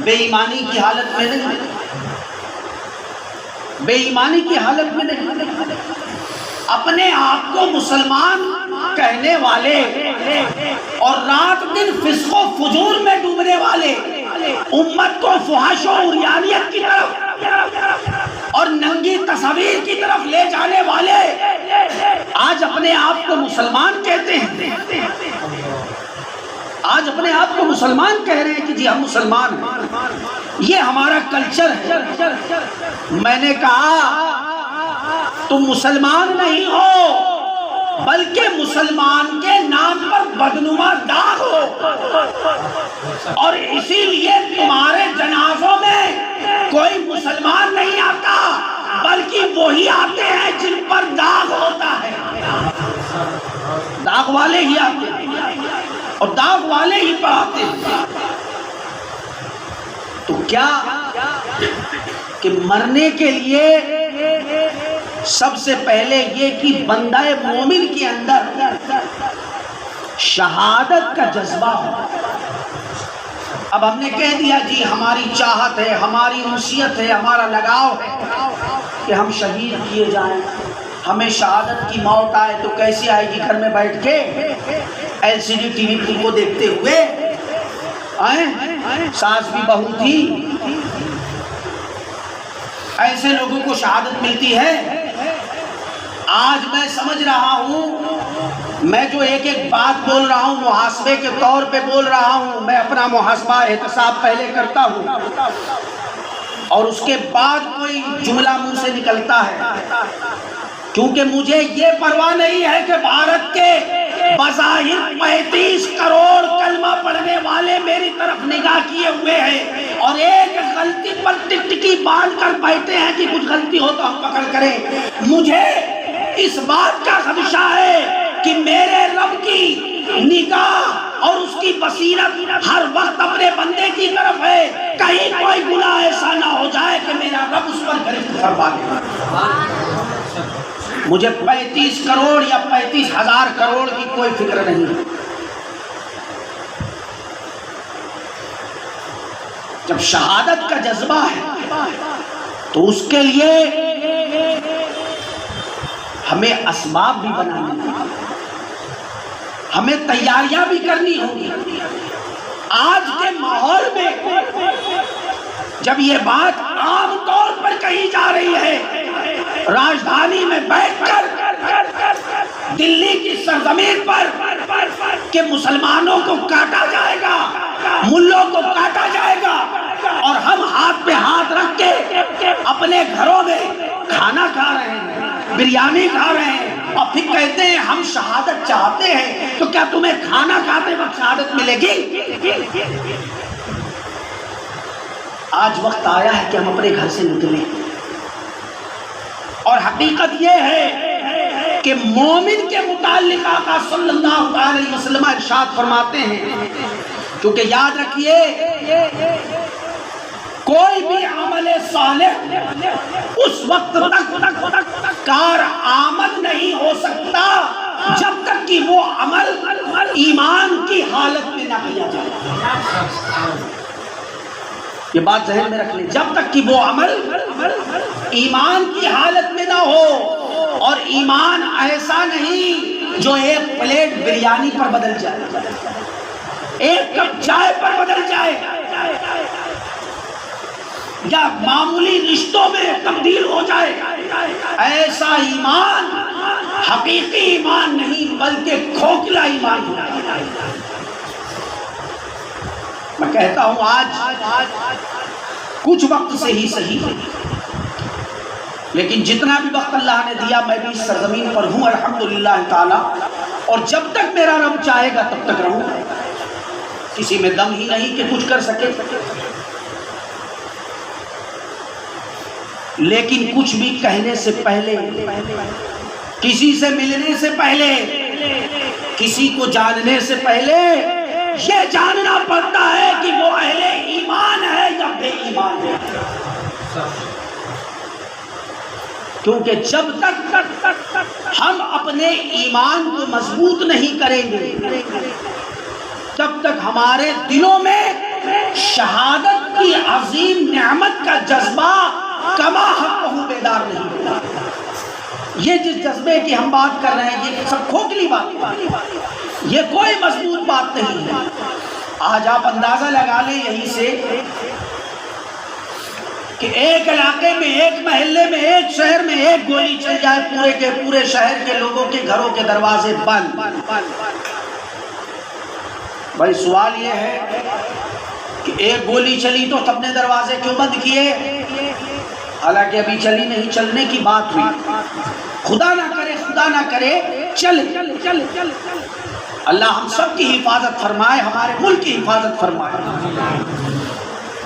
بے ایمانی کی حالت میں نہیں، بے ایمانی کی حالت میں نہیں۔ اپنے آپ کو مسلمان کہنے والے اور رات دن فسق و فجور میں ڈوبنے والے، امت کو فحش و عریانیت کی طرف اور ننگی تصاویر کی طرف لے جانے والے آج اپنے آپ کو مسلمان کہتے ہیں، آج اپنے آپ کو مسلمان کہہ رہے ہیں کہ جی ہم مسلمان ہیں، یہ ہمارا کلچر ہے۔ میں نے کہا تم مسلمان نہیں ہو بلکہ مسلمان کے نام پر بدنما داغ ہو، اور اسی لیے تمہارے جنازوں میں کوئی مسلمان نہیں آتا بلکہ وہی آتے ہیں جن پر داغ ہوتا ہے، داغ والے ہی آتے ہیں اور داغ والے ہی پر آتے ہیں۔ تو کیا کہ مرنے کے لیے سب سے پہلے یہ کہ بندہ مومن کے اندر شہادت کا جذبہ ہو۔ اب ہم نے کہہ دیا جی ہماری چاہت ہے، ہماری انسیت ہے، ہمارا لگاؤ ہے کہ ہم شہید کیے جائیں، ہمیں شہادت کی موت آئے تو کیسے آئے گی؟ گھر میں بیٹھ کے LCD TV فلم کو دیکھتے ہوئے، ساس بھی بہو تھی، ایسے لوگوں کو شہادت ملتی ہے۔ آج میں سمجھ رہا ہوں، میں جو ایک ایک بات بول رہا ہوں محاسبے کے طور پہ بول رہا ہوں، میں اپنا محاسبہ احتساب پہلے کرتا ہوں اور اس کے بعد کوئی جملہ منہ سے نکلتا ہے، کیونکہ مجھے یہ پرواہ نہیں ہے کہ بھارت کے بظاہر 35 کروڑ کلمہ پڑھنے والے میری طرف نگاہ کیے ہوئے ہیں اور ایک غلطی پر ٹکٹکی باندھ کر بیٹھے ہیں کہ کچھ غلطی ہو تو ہم پکڑ کریں۔ مجھے اس بات کا خدشہ ہے کہ میرے رب کی نگاہ اور اس کی بصیرت ہر وقت اپنے بندے کی طرف ہے، کہیں کوئی گناہ ایسا نہ ہو جائے کہ میرا رب اس پر گرفت فرما لے۔ مجھے 35 کروڑ یا 35,000 کروڑ کی کوئی فکر نہیں ہے۔ جب شہادت کا جذبہ ہے تو اس کے لیے ہمیں اسباب بھی بنانے ہیں، ہمیں تیاریاں بھی کرنی ہوگی۔ آج کے ماحول میں جب یہ بات عام طور پر کہی جا رہی ہے، راجدھانی میں بیٹھ کر دلی کی سرزمین پر کہ مسلمانوں کو کاٹا جائے گا، ملوں کو کاٹا جائے گا اور ہم ہاتھ پہ ہاتھ رکھ کے اپنے گھروں میں کھانا کھا رہے ہیں، بریانی کھا رہے ہیں، اور پھر کہتے ہیں ہم شہادت چاہتے ہیں، تو کیا تمہیں کھانا کھاتے وقت شہادت ملے گی؟ آج وقت آیا ہے کہ ہم اپنے گھر سے نکلیں، اور حقیقت یہ ہے کہ مومن کے متعلق آقا صلی اللہ علیہ وسلم ارشاد فرماتے ہیں، کیونکہ یاد رکھیے کوئی بھی عمل صالح اس وقت تک کارآمد نہیں ہو سکتا جب تک کہ وہ عمل ایمان کی حالت میں نہ کیا جائے۔ یہ بات ذہن میں رکھ لیں، جب تک کہ وہ عمل ایمان کی حالت میں نہ ہو، اور ایمان ایسا نہیں جو ایک پلیٹ بریانی پر بدل جائے، ایک کپ چائے پر بدل جائے، یا معمولی رشتوں میں تبدیل ہو جائے۔ ایسا ایمان حقیقی ایمان نہیں بلکہ کھوکھلا ایمان ہے۔ میں کہتا ہوں آج کچھ وقت سے ہی صحیح، لیکن جتنا بھی وقت اللہ نے دیا میں بھی اس سرزمین پر ہوں الحمدللہ تعالی، اور جب تک میرا رب چاہے گا تب تک رہوں گا۔ کسی میں دم ہی نہیں کہ کچھ کر سکے، لیکن کچھ بھی کہنے سے پہلے، کسی سے ملنے سے پہلے، کسی کو جاننے سے پہلے یہ جاننا پڑتا ہے کہ وہ اہل ایمان ہے یا بے ایمان ہے، کیونکہ جب تک ہم اپنے ایمان کو مضبوط نہیں کریں گے تب تک ہمارے دلوں میں شہادت کی عظیم نعمت کا جذبہ کما حق بیدار نہیں ہوتا۔ یہ جس جذبے کی ہم بات کر رہے ہیں یہ سب کھوکھلی بات ہے، یہ کوئی مضبوط بات نہیں ہے۔ آج آپ اندازہ لگا لیں یہیں سے کہ ایک علاقے میں، ایک محلے میں، ایک شہر میں ایک گولی چل جائے، پورے کے پورے شہر کے لوگوں کے گھروں کے دروازے بند۔ بھائی سوال یہ ہے کہ ایک گولی چلی تو سب نے دروازے کیوں بند کیے؟ حالانکہ ابھی چلی نہیں، چلنے کی بات ہوئی، خدا نہ کرے چل۔ اللہ ہم سب کی حفاظت فرمائے، ہمارے ملک کی حفاظت فرمائے،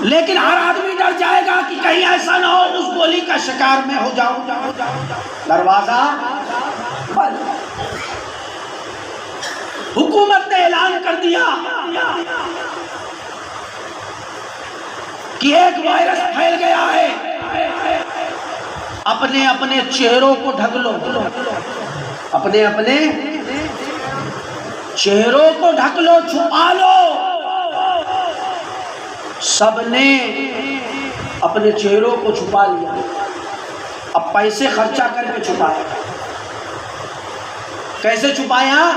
لیکن ہر آدمی ڈر جائے گا کہ کہیں ایسا نہ ہو اس گولی کا شکار میں ہو جاؤں۔ دروازہ بند۔ حکومت نے اعلان کر دیا کہ ایک وائرس پھیل گیا ہے، اپنے اپنے چہروں کو ڈھک لو، اپنے اپنے چہروں کو ڈھک لو، چھپا لو۔ سب نے اپنے چہروں کو چھپا لیا، اب پیسے خرچہ کر کے چھپایا۔ کیسے چھپایا؟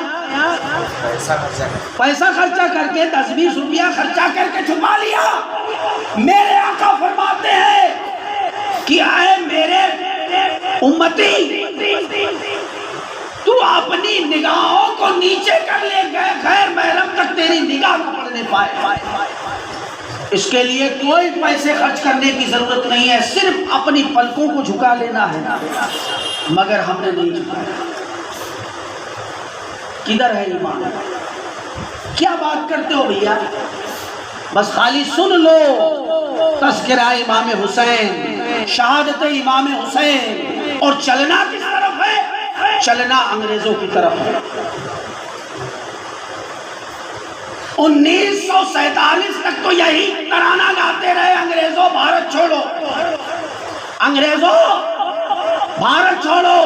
پیسہ خرچہ کر کے، 10-20 روپیہ خرچہ کر کے چھپا لیا۔ میرے آقا فرماتے ہیں کہ اے میرے امتی، تو اپنی نگاہوں کو نیچے کر لے، غیر محرم تک تیری نگاہ نہ پڑنے پائے۔ اس کے لیے کوئی پیسے خرچ کرنے کی ضرورت نہیں ہے، صرف اپنی پلکوں کو جھکا لینا ہے، مگر ہم نے نہیں جھکایا۔ کدھر ہے ایمان؟ کیا بات کرتے ہو بھیا؟ بس خالی سن لو تذکرہ امام حسین، شہادت امام حسین، اور چلنا کس طرف ہے؟ چلنا انگریزوں کی طرف ہے۔ 1947 تک تو یہی ترانہ گاتے رہے، انگریزوں بھارت چھوڑو، انگریزوں بھارت چھوڑو،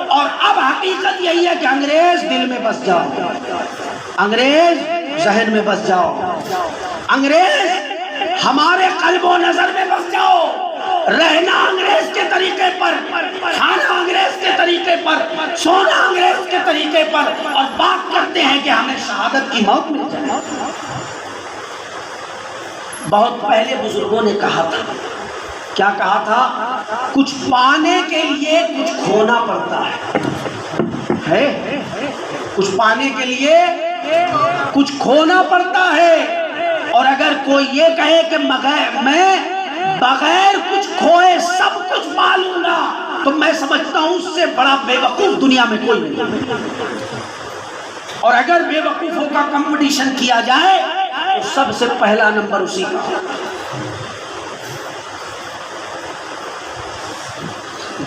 اور اب حقیقت یہی ہے کہ انگریز دل میں بس جاؤ، انگریز ذہن میں بس جاؤ، انگریز ہمارے قلب و نظر میں بس جاؤ۔ رہنا انگریز کے طریقے پر، کھانا انگریز کے طریقے پر، سونا انگریز کے طریقے پر، اور بات کرتے ہیں کہ ہمیں شہادت کی موت مل جائے۔ بہت پہلے بزرگوں نے کہا تھا، کیا کہا تھا؟ کچھ پانے کے لیے کچھ کھونا پڑتا ہے، کچھ پانے کے لیے کچھ کھونا پڑتا ہے۔ اور اگر کوئی یہ کہے کہ میں بغیر کچھ کھوئے سب کچھ پا لوں گا، تو میں سمجھتا ہوں اس سے بڑا بے وقوف دنیا میں کوئی نہیں۔ اور اگر بے وقوفوں کا کمپٹیشن کیا جائے تو سب سے پہلا نمبر اسی کا۔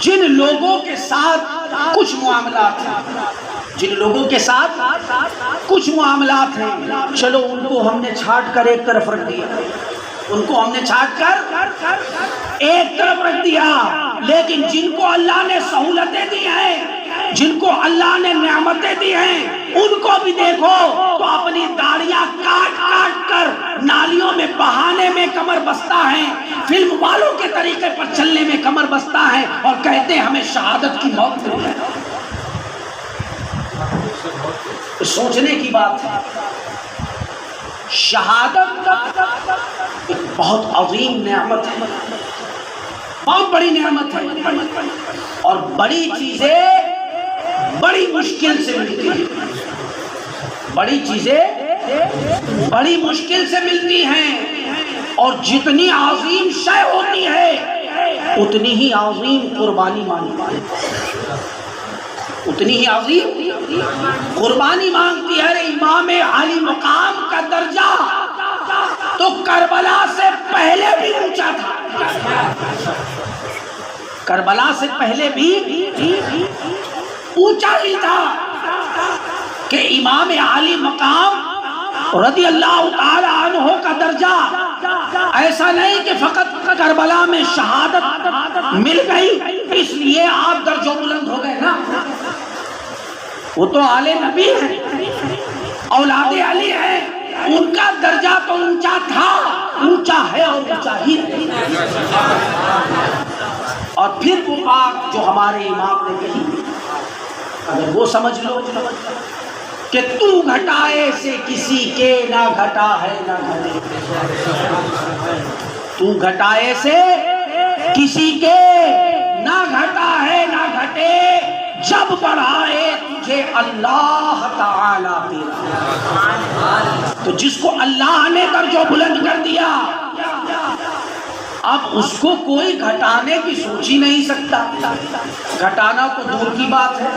جن لوگوں کے ساتھ کچھ معاملات ہیں، جن لوگوں کے ساتھ کچھ معاملات ہیں، چلو ان کو ہم نے چھانٹ کر ایک طرف رکھ دیا، ان کو ہم نے چھانٹ کر ایک طرف رکھ دیا، لیکن جن کو اللہ نے سہولتیں دی ہیں، جن کو اللہ نے نعمتیں دی ہیں، ان کو بھی دیکھو تو اپنی داڑیاں کاٹ کاٹ کر نالیوں میں بہانے میں کمر بستہ ہیں، فلم والوں کے طریقے پر چلنے میں کمر بستہ ہیں، اور کہتے ہیں ہمیں شہادت کی موت ملی ہے۔ سوچنے کی بات ہے، شہادت ایک بہت عظیم نعمت ہے، بہت بڑی نعمت ہے، اور بڑی چیزیں بڑی مشکل سے ملتی ہیں، بڑی چیزیں بڑی مشکل سے ملتی ہیں، اور جتنی عظیم شے ہوتی ہے اتنی ہی عظیم قربانی مانگتی ہے، اتنی ہی عظیم قربانی مانگتی ہے۔ امام علی مقام کا درجہ تو کربلا سے پہلے بھی اونچا تھا، کربلا سے پہلے بھی اونچا ہی تھا، کہ امام علی مقام رضی اللہ تعالی عنہ کا درجہ ایسا نہیں کہ فقط کربلا میں شہادت مل گئی اس لیے آپ درجہ بلند ہو گئے نا، وہ تو آل نبی ہیں، اولاد علی ہیں، ان کا درجہ تو اونچا تھا، اونچا ہے اور اونچا ہی ہے۔ اور پھر وہ بات جو ہمارے امام نے کہی، اگر وہ سمجھ لو کہ تو گھٹائے سے کسی کے نہ گھٹا ہے نہ گھٹے، تو گھٹائے سے کسی کے نہ گھٹا ہے نہ گھٹے، جب بڑھائے تجھے اللہ تعالیٰ تیرا، تو جس کو اللہ نے درجہ بلند کر دیا اب اس کو کوئی گھٹانے کی سوچ ہی نہیں سکتا، گھٹانا تو دور کی بات ہے۔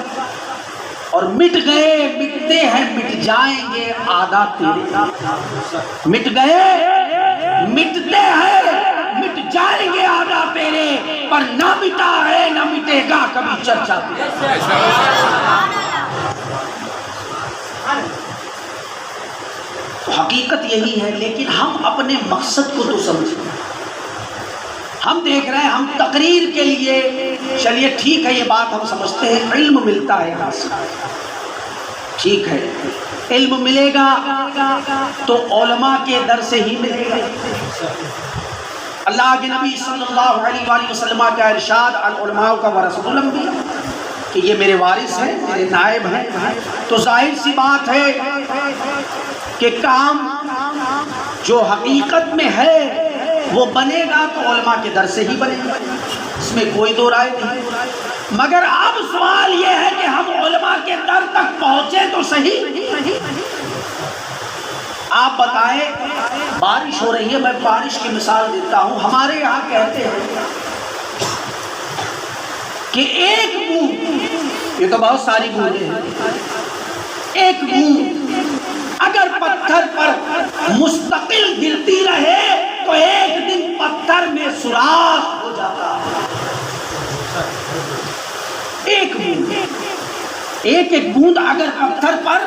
اور مٹ گئے مٹتے ہیں مٹ جائیں گے آدھا تیرے، مٹ گئے مٹتے ہیں مٹ جائیں گے آدھا تیرے، پر نہ مٹا ہے نہ مٹے گا کبھی چرچا تیرے۔ تو حقیقت یہی ہے، لیکن ہم اپنے مقصد کو تو سمجھیں۔ ہم دیکھ رہے ہیں ہم تقریر کے لیے، چلیے ٹھیک ہے یہ بات ہم سمجھتے ہیں، علم ملتا ہے یہاں سے، ٹھیک ہے علم ملے گا تو علماء کے در سے ہی ملے گا۔ اللہ کے نبی صلی اللہ علیہ وآلہ وسلم کا ارشاد العلماء کا ورثۃ الانبیاء، کہ یہ میرے وارث ہیں، میرے نائب ہیں، تو ظاہر سی بات ہے کہ کام جو حقیقت میں ہے وہ بنے گا تو علماء کے در سے ہی بنے گا، اس میں کوئی دو رائے نہیں۔ مگر اب سوال یہ ہے کہ ہم علماء کے در تک پہنچے تو صحیح۔ آپ بتائیں، بارش ہو رہی ہے، میں بارش کی مثال دیتا ہوں، ہمارے یہاں کہتے ہیں کہ ایک بوند، یہ تو بہت ساری بوندیں ہیں، ایک بوند اگر پتھر پر مستقل گرتی رہے تو ایک دن پتھر میں سوراخ ہو جاتا ہے۔ ایک بوند، ایک ایک بوند اگر پتھر پر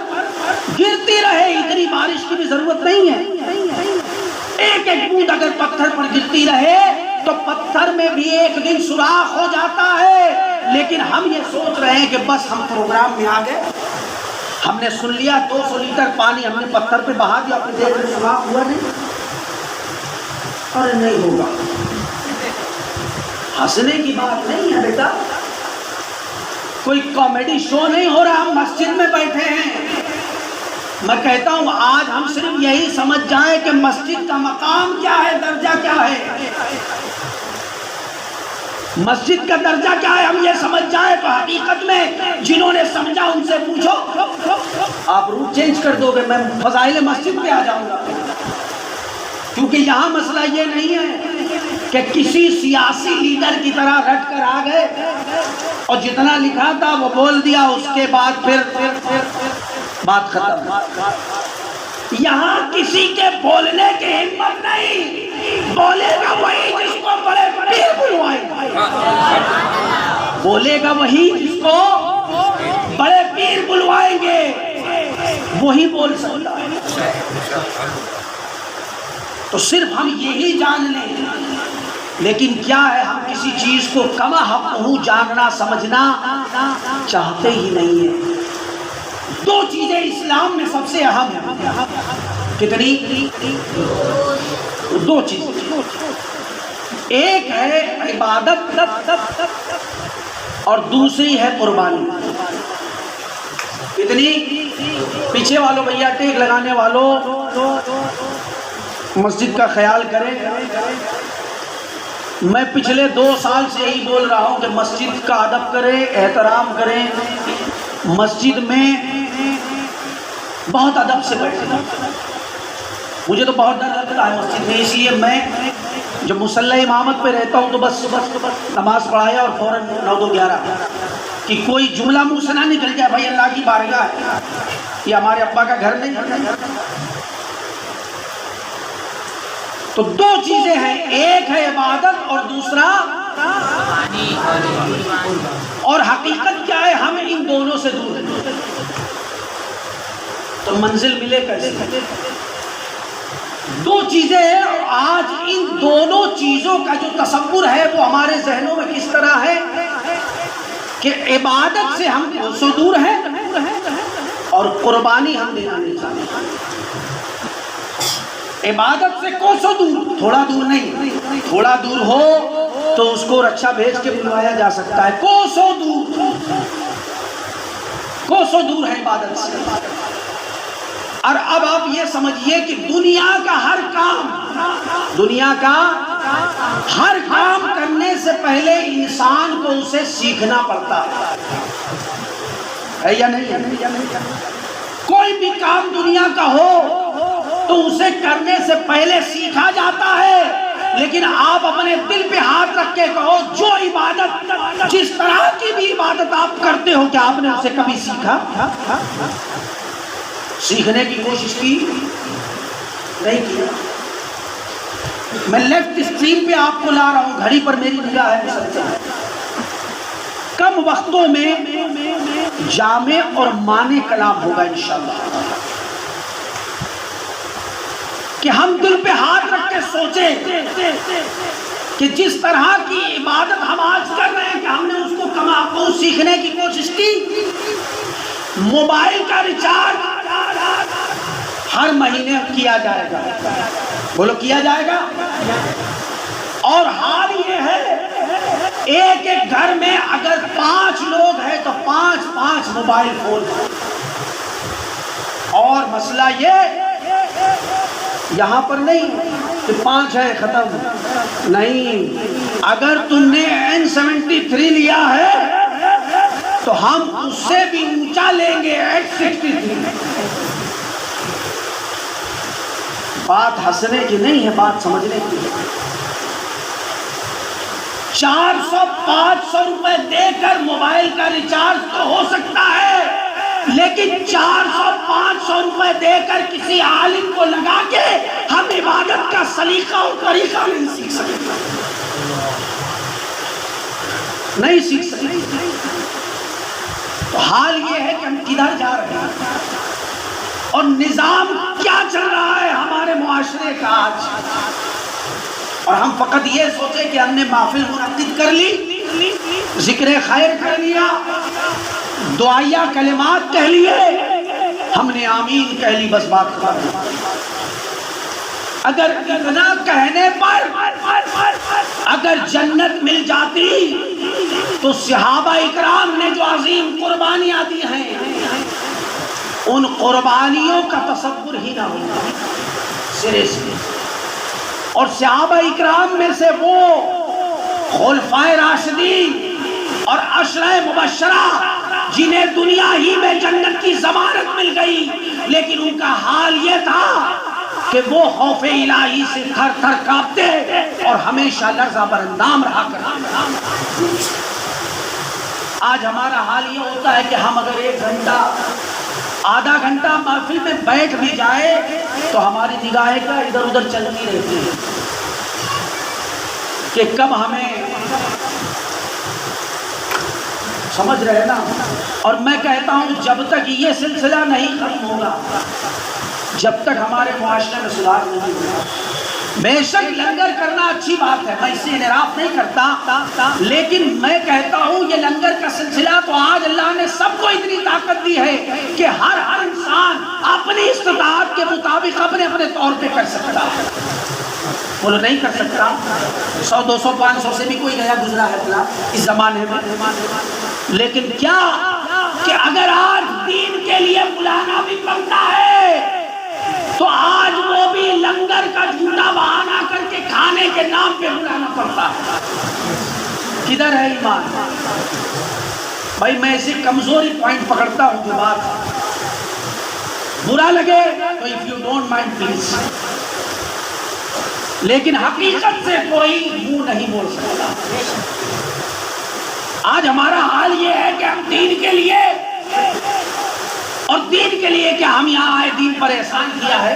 گرتی رہے، اتنی بارش کی بھی ضرورت نہیں ہے، ایک ایک بوند اگر پتھر پر گرتی رہے تو پتھر میں بھی ایک دن سوراخ ہو جاتا ہے۔ لیکن ہم یہ سوچ رہے ہیں کہ بس ہم پروگرام میں آ گئے، ہم نے سن لیا 200 لیٹر پانی ہم نے پتھر پہ بہا دیا، اپنے دیکھ میں سوراخ ہوا نہیں، اور نہیں ہوگا۔ ہنسنے کی بات نہیں ہے بیٹا، کوئی کامیڈی شو نہیں ہو رہا، ہم مسجد میں بیٹھے ہیں۔ میں کہتا ہوں آج ہم صرف یہی سمجھ جائیں کہ مسجد کا مقام کیا ہے، درجہ کیا ہے، مسجد کا درجہ کیا ہے، ہم یہ سمجھ جائیں تو حقیقت میں جنہوں نے سمجھا ان سے پوچھو، آپ روٹ چینج کر دو گے، میں فضائل مسجد پہ آ جاؤں گا۔ کیونکہ یہاں مسئلہ یہ نہیں ہے کہ کسی سیاسی لیڈر کی طرح رٹ کر آ گئے اور جتنا لکھا تھا وہ بول دیا، اس کے بعد پھر بات ختم۔ یہاں کسی کے بولنے کی ہمت نہیں، بولے گا وہی جس کو بڑے پیر بلوائیں گے، بولے گا وہی جس کو بڑے پیر بلوائیں گے، وہی بول سکتا ہے۔ تو صرف ہم یہی جان لیں، لیکن کیا ہے، ہم کسی چیز کو کما حق جاننا سمجھنا چاہتے ہی نہیں ہیں۔ دو چیزیں اسلام میں سب سے اہم ہیں، کتنی؟ دو چیزیں، ایک ہے عبادت اور دوسری ہے قربانی۔ کتنی؟ پیچھے والوں بھیا ٹیک لگانے والوں مسجد کا خیال کریں۔ میں پچھلے 2 سال سے یہی بول رہا ہوں کہ مسجد کا ادب کریں، احترام کریں، مسجد میں بہت ادب سے بیٹھیں۔ مجھے تو بہت ڈر لگتا ہے مسجد میں، اس لیے میں جب مصلی امامت پہ رہتا ہوں تو بس نماز پڑھایا اور فوراً 9-2-11 کہ کوئی جملہ منہ سے نہ نکل جائے، بھائی اللہ کی بارگاہ ہے، یہ ہمارے ابا کا گھر نہیں۔ تو دو چیزیں ہیں، ایک ہے عبادت اور دوسرا، اور حقیقت کیا ہے، ہم ان دونوں سے دور ہیں، تو منزل ملے کیسے؟ دو چیزیں ہیں، اور آج ان دونوں چیزوں کا جو تصور ہے وہ ہمارے ذہنوں میں کس طرح ہے کہ عبادت سے ہم کوسوں دور ہیں اور قربانی ہم دینا نہیں چاہتے۔ عبادت سے کوسوں دور، تھوڑا دور نہیں، تھوڑا دور ہو تو اس کو رکشا بھیج کے بلوایا جا سکتا ہے، کوسوں دور ہے عبادت سے۔ اور اب آپ یہ سمجھیے کہ دنیا کا ہر کام کرنے سے پہلے انسان کو اسے سیکھنا پڑتا ہے یا نہیں؟ کوئی بھی کام دنیا کا ہو تو اسے کرنے سے پہلے سیکھا جاتا ہے، لیکن آپ اپنے دل پہ ہاتھ رکھ کے کہو، جو عبادت، جس طرح کی بھی عبادت آپ کرتے ہو، کیا آپ نے اسے کبھی سیکھا؟ سیکھنے کی کوشش کی نہیں کیا۔ میں لیفٹ اسٹریم پہ آپ کو لا رہا ہوں، گھڑی پر میری نگاہ ہے، کم وقتوں میں جامع اور معنی کلام ہوگا انشاءاللہ، کہ ہم دل پہ ہاتھ رکھ کے سوچیں کہ جس طرح کی عبادت ہم آج کر رہے ہیں کہ ہم نے اس کو کما کو سیکھنے کی کوشش کی۔ موبائل کا ریچارج ہر مہینے کیا جائے گا، بولو کیا جائے گا، اور حال یہ ہے ایک گھر میں اگر 5 لوگ ہیں تو 5 موبائل فون، اور مسئلہ یہ یہاں پر نہیں کہ 5 ہے ختم، نہیں، اگر تم نے N73 لیا ہے تو ہم اس سے بھی اونچا لیں گے 863۔ بات ہنسنے کی نہیں ہے، بات سمجھنے کی ہے۔ 400-500 روپے دے کر موبائل کا ریچارج تو ہو سکتا ہے، لیکن 400-500 روپے دے کر کسی عالم کو لگا کے ہم عبادت کا سلیقہ اور طریقہ نہیں سیکھ سکتے، نہیں سیکھ سکتے۔ تو حال یہ ہے کہ ہم کدھر جا رہے ہیں اور نظام کیا چل رہا ہے ہمارے معاشرے کا آج، اور ہم فقط یہ سوچے کہ ہم نے محفل منعقد کر لی، ذکر خیر کر لیا، دعائیہ کلمات کہہ لیے، ہم نے آمین کہہ لی، بس بات ختم۔ اگر اتنا کہنے پر اگر جنت مل جاتی تو صحابہ اکرام نے جو عظیم قربانیاں دی ہیں ان قربانیوں کا تصور ہی نہ ہوتا سرے سے۔ اور صحابہ اکرام میں سے وہ خلفائے راشدین اور عشرہ مبشرہ جنہیں دنیا ہی میں جنت کی ضمانت مل گئی، لیکن ان کا حال یہ تھا کہ وہ خوف الہی سے تھر تھر کانپتے اور ہمیشہ لرزہ برندام رہا کرتے۔ آج ہمارا حال یہ ہوتا ہے کہ ہم اگر 1 گھنٹہ آدھا گھنٹہ محفل میں بیٹھ بھی جائے تو ہماری نگاہیں کا ادھر ادھر چلتی رہتی ہے کہ کب ہمیں، سمجھ رہے نا؟ اور میں کہتا ہوں جب تک یہ سلسلہ نہیں ختم ہوگا، جب تک ہمارے معاشرے میں سدھار نہیں ہوگا۔ بے شک لنگر کرنا اچھی بات ہے، میں اس سے انحراف نہیں کرتا، لیکن میں کہتا ہوں یہ لنگر کا سلسلہ تو آج اللہ نے سب کو اتنی طاقت دی ہے کہ ہر انسان اپنی استطاعت کے مطابق اپنے اپنے طور پہ کر سکتا ہے۔ بولو نہیں کر سکتا؟ 100 200 500 سے بھی کوئی گیا گزرا ہے بلا اس زمانے میں، لیکن کیا کہ اگر آج دین کے لیے بلانا بھی پڑتا ہے تو آج وہ بھی لنگر کا جھوٹا بہانہ کر کے کھانے کے نام پہ بلانا پڑتا ہے۔ کدھر ہے ایمان؟ بھائی میں اسے کمزوری پوائنٹ پکڑتا ہوں، جو بات برا لگے تو if you don't mind please، لیکن حقیقت سے کوئی منہ نہیں بول سکتا۔ آج ہمارا حال یہ ہے کہ ہم دین کے لیے، اور دین کے لیے کیا ہم یہاں آئے دین پر احسان کیا ہے؟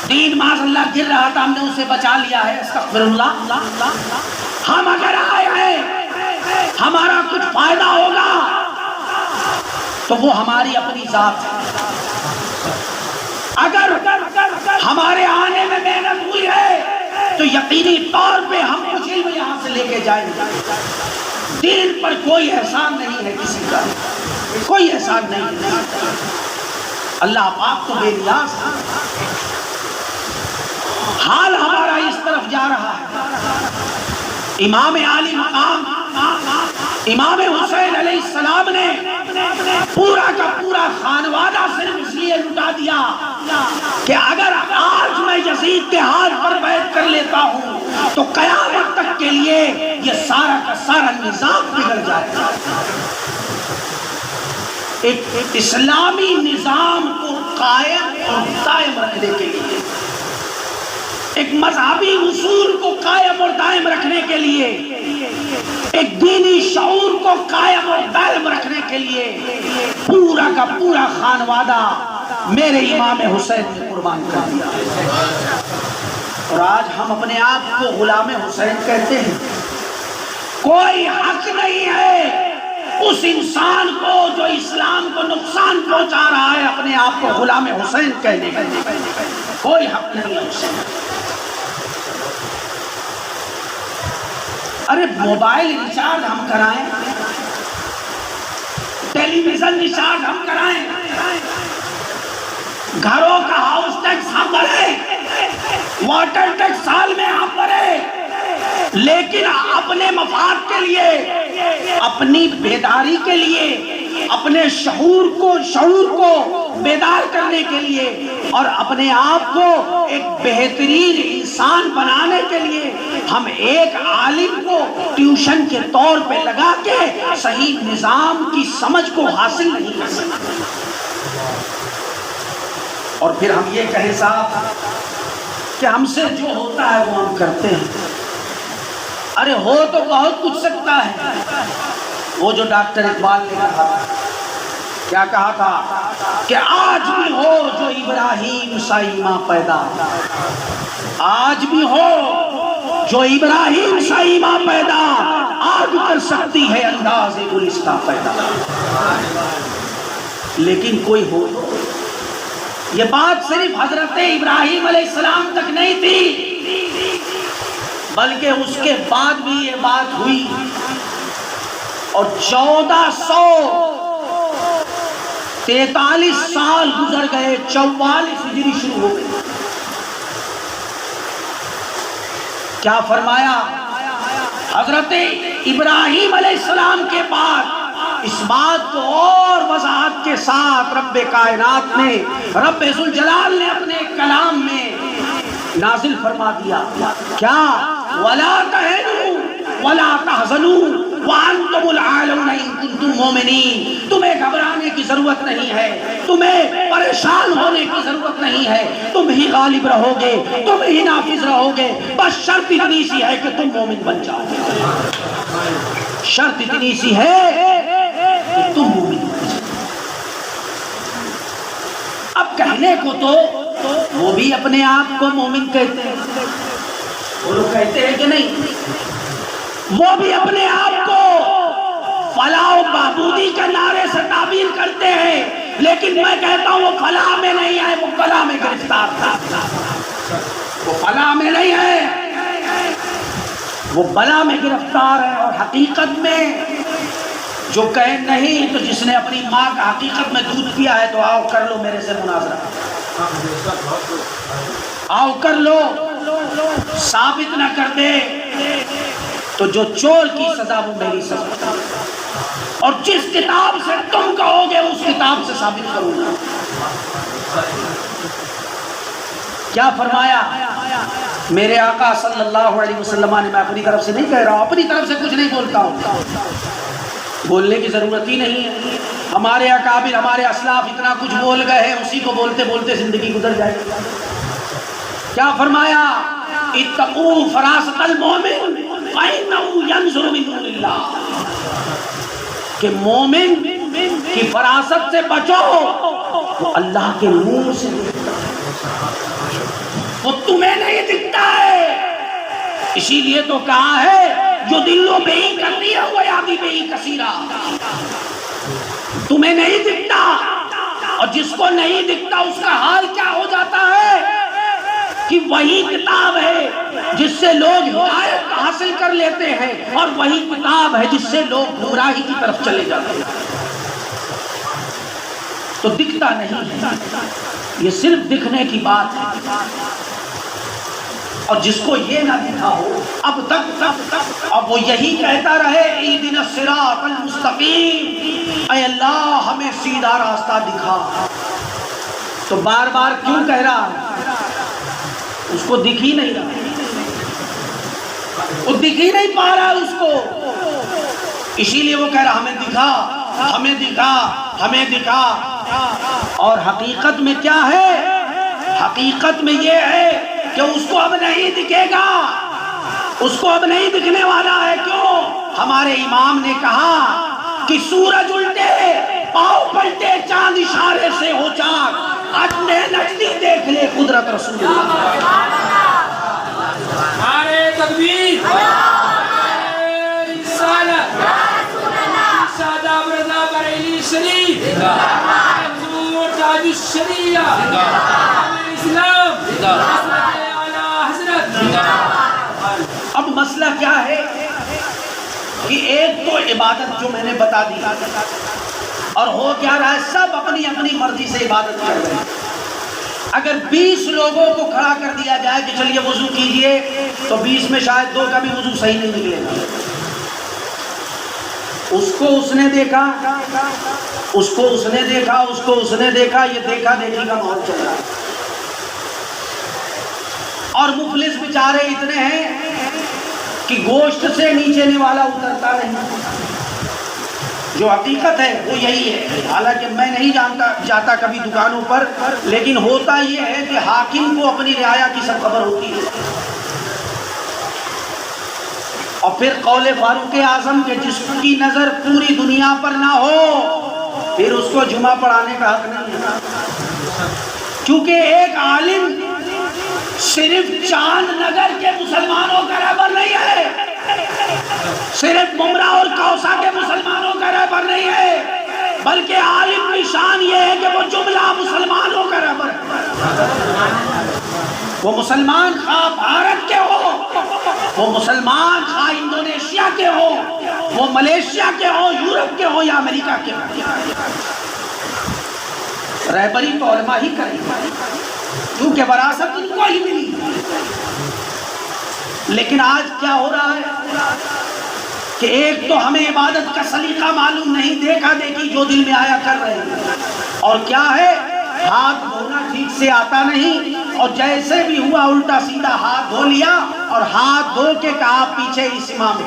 دین معاذ اللہ گر رہا تھا، ہم نے اسے بچا لیا ہے، استغفر اللہ۔ ہم اگر آئے ہیں ہمارا کچھ فائدہ ہوگا تو وہ ہماری اپنی ذات ہے۔ اگر ہمارے آنے میں محنت ہوئی ہے تو یقینی طور پہ ہم کچھ علم یہاں سے لے کے جائیں گے۔ دین پر کوئی احسان نہیں ہے کسی کا، کوئی احسان نہیں ہے۔ اللہ پاک تو بے نیاز ہے۔ حال ہمارا اس طرف جا رہا ہے۔ امام عالی مقام امام حسین علیہ السلام نے پورا کا پورا خانوادہ صرف اس لیے لٹا دیا کہ اگر آج میں یزید کے ہاتھ پر بیعت کر لیتا ہوں تو قیامت تک کے لیے یہ سارا کا سارا نظام بگڑ جائے گا۔ ایک اسلامی نظام کو قائم اور دائم رکھنے کے لیے، ایک مذہبی اصول کو قائم اور دائم رکھنے کے لیے، ایک دینی شعور کو قائم اور دائم رکھنے کے لیے پورا کا پورا خانوادہ میرے امام حسین نے قربان کر دیا۔ اور آج ہم اپنے آپ کو غلام حسین کہتے ہیں۔ کوئی حق نہیں ہے اس انسان کو جو اسلام کو نقصان پہنچا رہا ہے اپنے آپ کو غلام حسین کہنے کا، کوئی حق نہیں ہے اسے۔ ارے موبائل ریچارج ہم کرائیں، ٹیلی ویژن ریچارج ہم کرائیں، گھروں کا ہاؤس ٹیکس ہم بھریں، واٹر ٹیکس سال میں ہم بھریں، لیکن اپنے مفاد کے لیے، اپنی بیداری کے لیے، اپنے شعور کو بیدار کرنے کے لیے اور اپنے آپ کو ایک بہترین انسان بنانے کے لیے ہم ایک عالم کو ٹیوشن کے طور پہ لگا کے صحیح نظام کی سمجھ کو حاصل نہیں کر سکتے۔ اور پھر ہم یہ کہیں صاحب کہ ہم سے جو ہوتا ہے وہ ہم کرتے ہیں۔ ارے ہو تو بہت کچھ سکتا ہے۔ وہ جو ڈاکٹر اقبال نے کہا تھا، کیا کہا تھا کہ آج بھی ہو جو ابراہیم سا ایماں پیدا، آج بھی ہو جو ابراہیم سا ایماں پیدا، آج کر سکتی ہے انداز گلستہ پیدا۔ لیکن کوئی ہو، یہ بات صرف حضرت ابراہیم علیہ السلام تک نہیں تھی، بلکہ اس کے بعد بھی یہ بات ہوئی اور 1443 سال گزر گئے، 44 ہجری شروع ہو گئی۔ کیا فرمایا حضرت ابراہیم علیہ السلام کے بعد؟ اس بات کو اور وضاحت کے ساتھ رب کائنات نے، رب ذوالجلال نے اپنے کلام میں نازل فرما دیا۔ کیا؟ وَلَا تَهِنُوا وَلَا تَحْزَنُوا وَأَنْتُمُ الْأَعْلَوْنَ إِن كُنتُم مُؤْمِنِينَ۔ تمہیں گھبرانے کی ضرورت نہیں ہے، تمہیں پریشان ہونے کی ضرورت نہیں ہے، تم ہی غالب رہو گے، تم ہی نافذ رہو گے، بس شرط اتنی سی ہے کہ تم مومن بن جاؤ، شرط اتنی سی ہے کہ تم مومن بن جاؤ۔ اب کہنے کو تو وہ بھی اپنے آپ کو مومن کہتے ہیں، وہ لوگ کہتے ہیں کہ نہیں، وہ بھی اپنے آپ کو فلاح و بہبودی کے نعرے سے تعبیر کرتے ہیں، لیکن میں کہتا ہوں وہ فلاح میں نہیں ہے، وہ بلا میں گرفتار تھا، وہ فلاح میں نہیں ہے، وہ بلا میں گرفتار ہے۔ اور حقیقت میں جو کہے نہیں، تو جس نے اپنی ماں کا حقیقت میں دودھ پیا ہے تو آؤ کر لو میرے سے مناظرہ، آؤ کر لو، ثابت نہ کر دے تو جو چور کی سزا وہ میری سزا، اور جس کتاب سے تم کہو گے اس کتاب سے ثابت کروں گا۔ کیا فرمایا میرے آقا صلی اللہ علیہ وسلم نے؟ میں اپنی طرف سے نہیں کہہ رہا ہوں، اپنی طرف سے کچھ نہیں بولتا ہوں، بولنے کی ضرورت ہی نہیں ہے، ہمارے اکابر ہمارے اسلاف اتنا کچھ بول گئے ہیں، اسی کو بولتے بولتے زندگی گزر جائے گی۔ کیا فرمایا؟ اتقوا فراست المومن فإنه ينظر من نور اللہ، کہ مومن کی فراست سے بچو، وہ اللہ کے نور سے وہ تمہیں نہیں دکھتا ہے، اسی لیے تو کہا ہے جو دلوں بے ہی کرتی ہے وہ یادی بے ہی کثیرہ، تمہیں نہیں دکھتا، اور جس کو نہیں دکھتا اس کا حال کیا ہو جاتا ہے کہ وہی کتاب ہے جس سے لوگ ہدایت حاصل کر لیتے ہیں، اور وہی کتاب ہے جس سے لوگ گمراہی کی طرف چلے جاتے ہیں۔ تو دکھتا نہیں ہے، یہ صرف دکھنے کی بات ہے، اور جس کو یہ نہ دکھا ہو اب تک اب وہ یہی کہتا رہے اہدنا الصراط المستقیم، اے اللہ ہمیں سیدھا راستہ دکھا، تو بار بار کیوں کہہ رہا ہے؟ اس کو دکھ ہی نہیں رہا، وہ دکھ ہی نہیں پا رہا اس کو، اسی لیے وہ کہہ رہا ہمیں دکھا، ہمیں دکھا، ہمیں دکھا۔ اور حقیقت میں کیا ہے؟ حقیقت میں یہ ہے کہ اس کو اب نہیں دکھے گا، اس کو اب نہیں دکھنے والا ہے۔ کیوں؟ ہمارے امام نے کہا کہ سورج الٹے پاؤں پلٹے چاند اشارے سے ہو چاک، اٹنے نچتی دیکھ لے قدرت رسول اللہ۔ نعرہ تکبیر، نعرہ رسالت، شاداب رضا بریلی شریف، حضور تاج الشریعہ، اسلام، حضرت اعلیٰ حضرت۔ اب مسئلہ کیا ہے کہ ایک تو عبادت جو میں نے بتا دی، اور ہو کیا رہا ہے، سب اپنی اپنی مرضی سے عبادت کر رہے ہیں۔ اگر 20 لوگوں کو کھڑا کر دیا جائے کہ چلیے وضو کیجئے، تو 20 میں شاید 2 کا بھی وضو صحیح نہیں نکلے گا۔ اس کو اس نے دیکھا، اس کو اس نے دیکھا، اس کو اس نے دیکھا، یہ دیکھا دیکھی کا ماحول چل رہا ہے۔ اور مفلس بیچارے اتنے ہیں کہ گوشت سے نیچے والا اترتا نہیں۔ جو حقیقت ہے وہ یہی ہے، حالانکہ میں نہیں جاتا کبھی دکانوں پر، لیکن ہوتا یہ ہے کہ حاکم کو اپنی رعایا کی سب خبر ہوتی ہے، اور پھر قول فاروق اعظم کے جس کی نظر پوری دنیا پر نہ ہو، پھر اس کو جمعہ پڑھانے کا حق نہیں ہے، کیونکہ ایک عالم صرف چاند نگر کے مسلمانوں کا رہبر نہیں ہے، صرف ممرا اور کوسا کے مسلمانوں کا رہبر نہیں ہے، بلکہ عالم کی شان یہ ہے کہ وہ جملہ مسلمانوں کا رہبر ہے۔ وہ مسلمان خواہ بھارت کے ہو، وہ مسلمان خواہ انڈونیشیا کے ہو، وہ ملیشیا کے ہو، یورپ کے ہو یا امریکہ کے ہو، رہبری تو علماء ہی کریں گے، کیونکہ وراثت ان کو ہی ملی۔ لیکن آج کیا ہو رہا ہے کہ ایک تو ہمیں عبادت کا سلیقہ معلوم نہیں، دیکھا دیکھی جو دل میں آیا کر رہے ہیں، اور کیا ہے، ہاتھ دھونا ٹھیک سے آتا نہیں، اور جیسے بھی ہوا الٹا سیدھا ہاتھ دھو لیا، اور ہاتھ دھو کے کہا پیچھے اس امام نے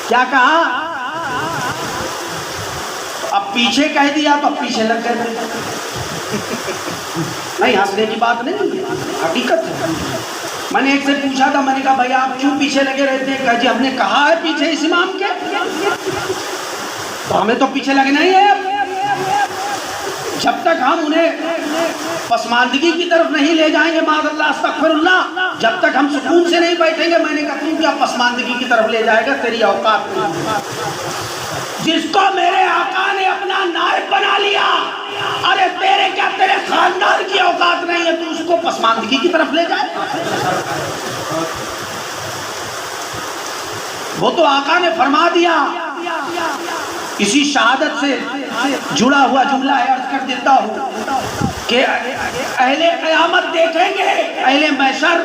کیا کہا۔ اب پیچھے کہہ دیا تو اب پیچھے لگ گئے. نہیں ہنسنے کی بات نہیں، حقیقت ہے. میں نے ایک سے پوچھا تھا، میں نے کہا بھائی آپ کیوں پیچھے لگے رہتے ہیں؟ کہا جی ہم نے کہا ہے پیچھے اس امام کے، تو ہمیں تو پیچھے لگنا ہی ہے. جب تک ہم انہیں پسماندگی کی طرف نہیں لے جائیں گے، معاذ اللہ استغفر اللہ، جب تک ہم سکون سے نہیں بیٹھیں گے. میں نے کہا تو کیا پسماندگی کی طرف لے جائے گا؟ تیری اوقات نہیں. جس کو میرے آقا نے اپنا نائب بنا لیا، ارے تیرے خاندان کی اوقات نہیں ہے تو اس کو پسماندگی کی طرف لے جائے. وہ تو آقا نے فرما دیا. اسی شہادت سے جڑا ہوا جملہ ہے، عرض کر دیتا ہوں کہ اہل قیامت دیکھیں گے، اہل محشر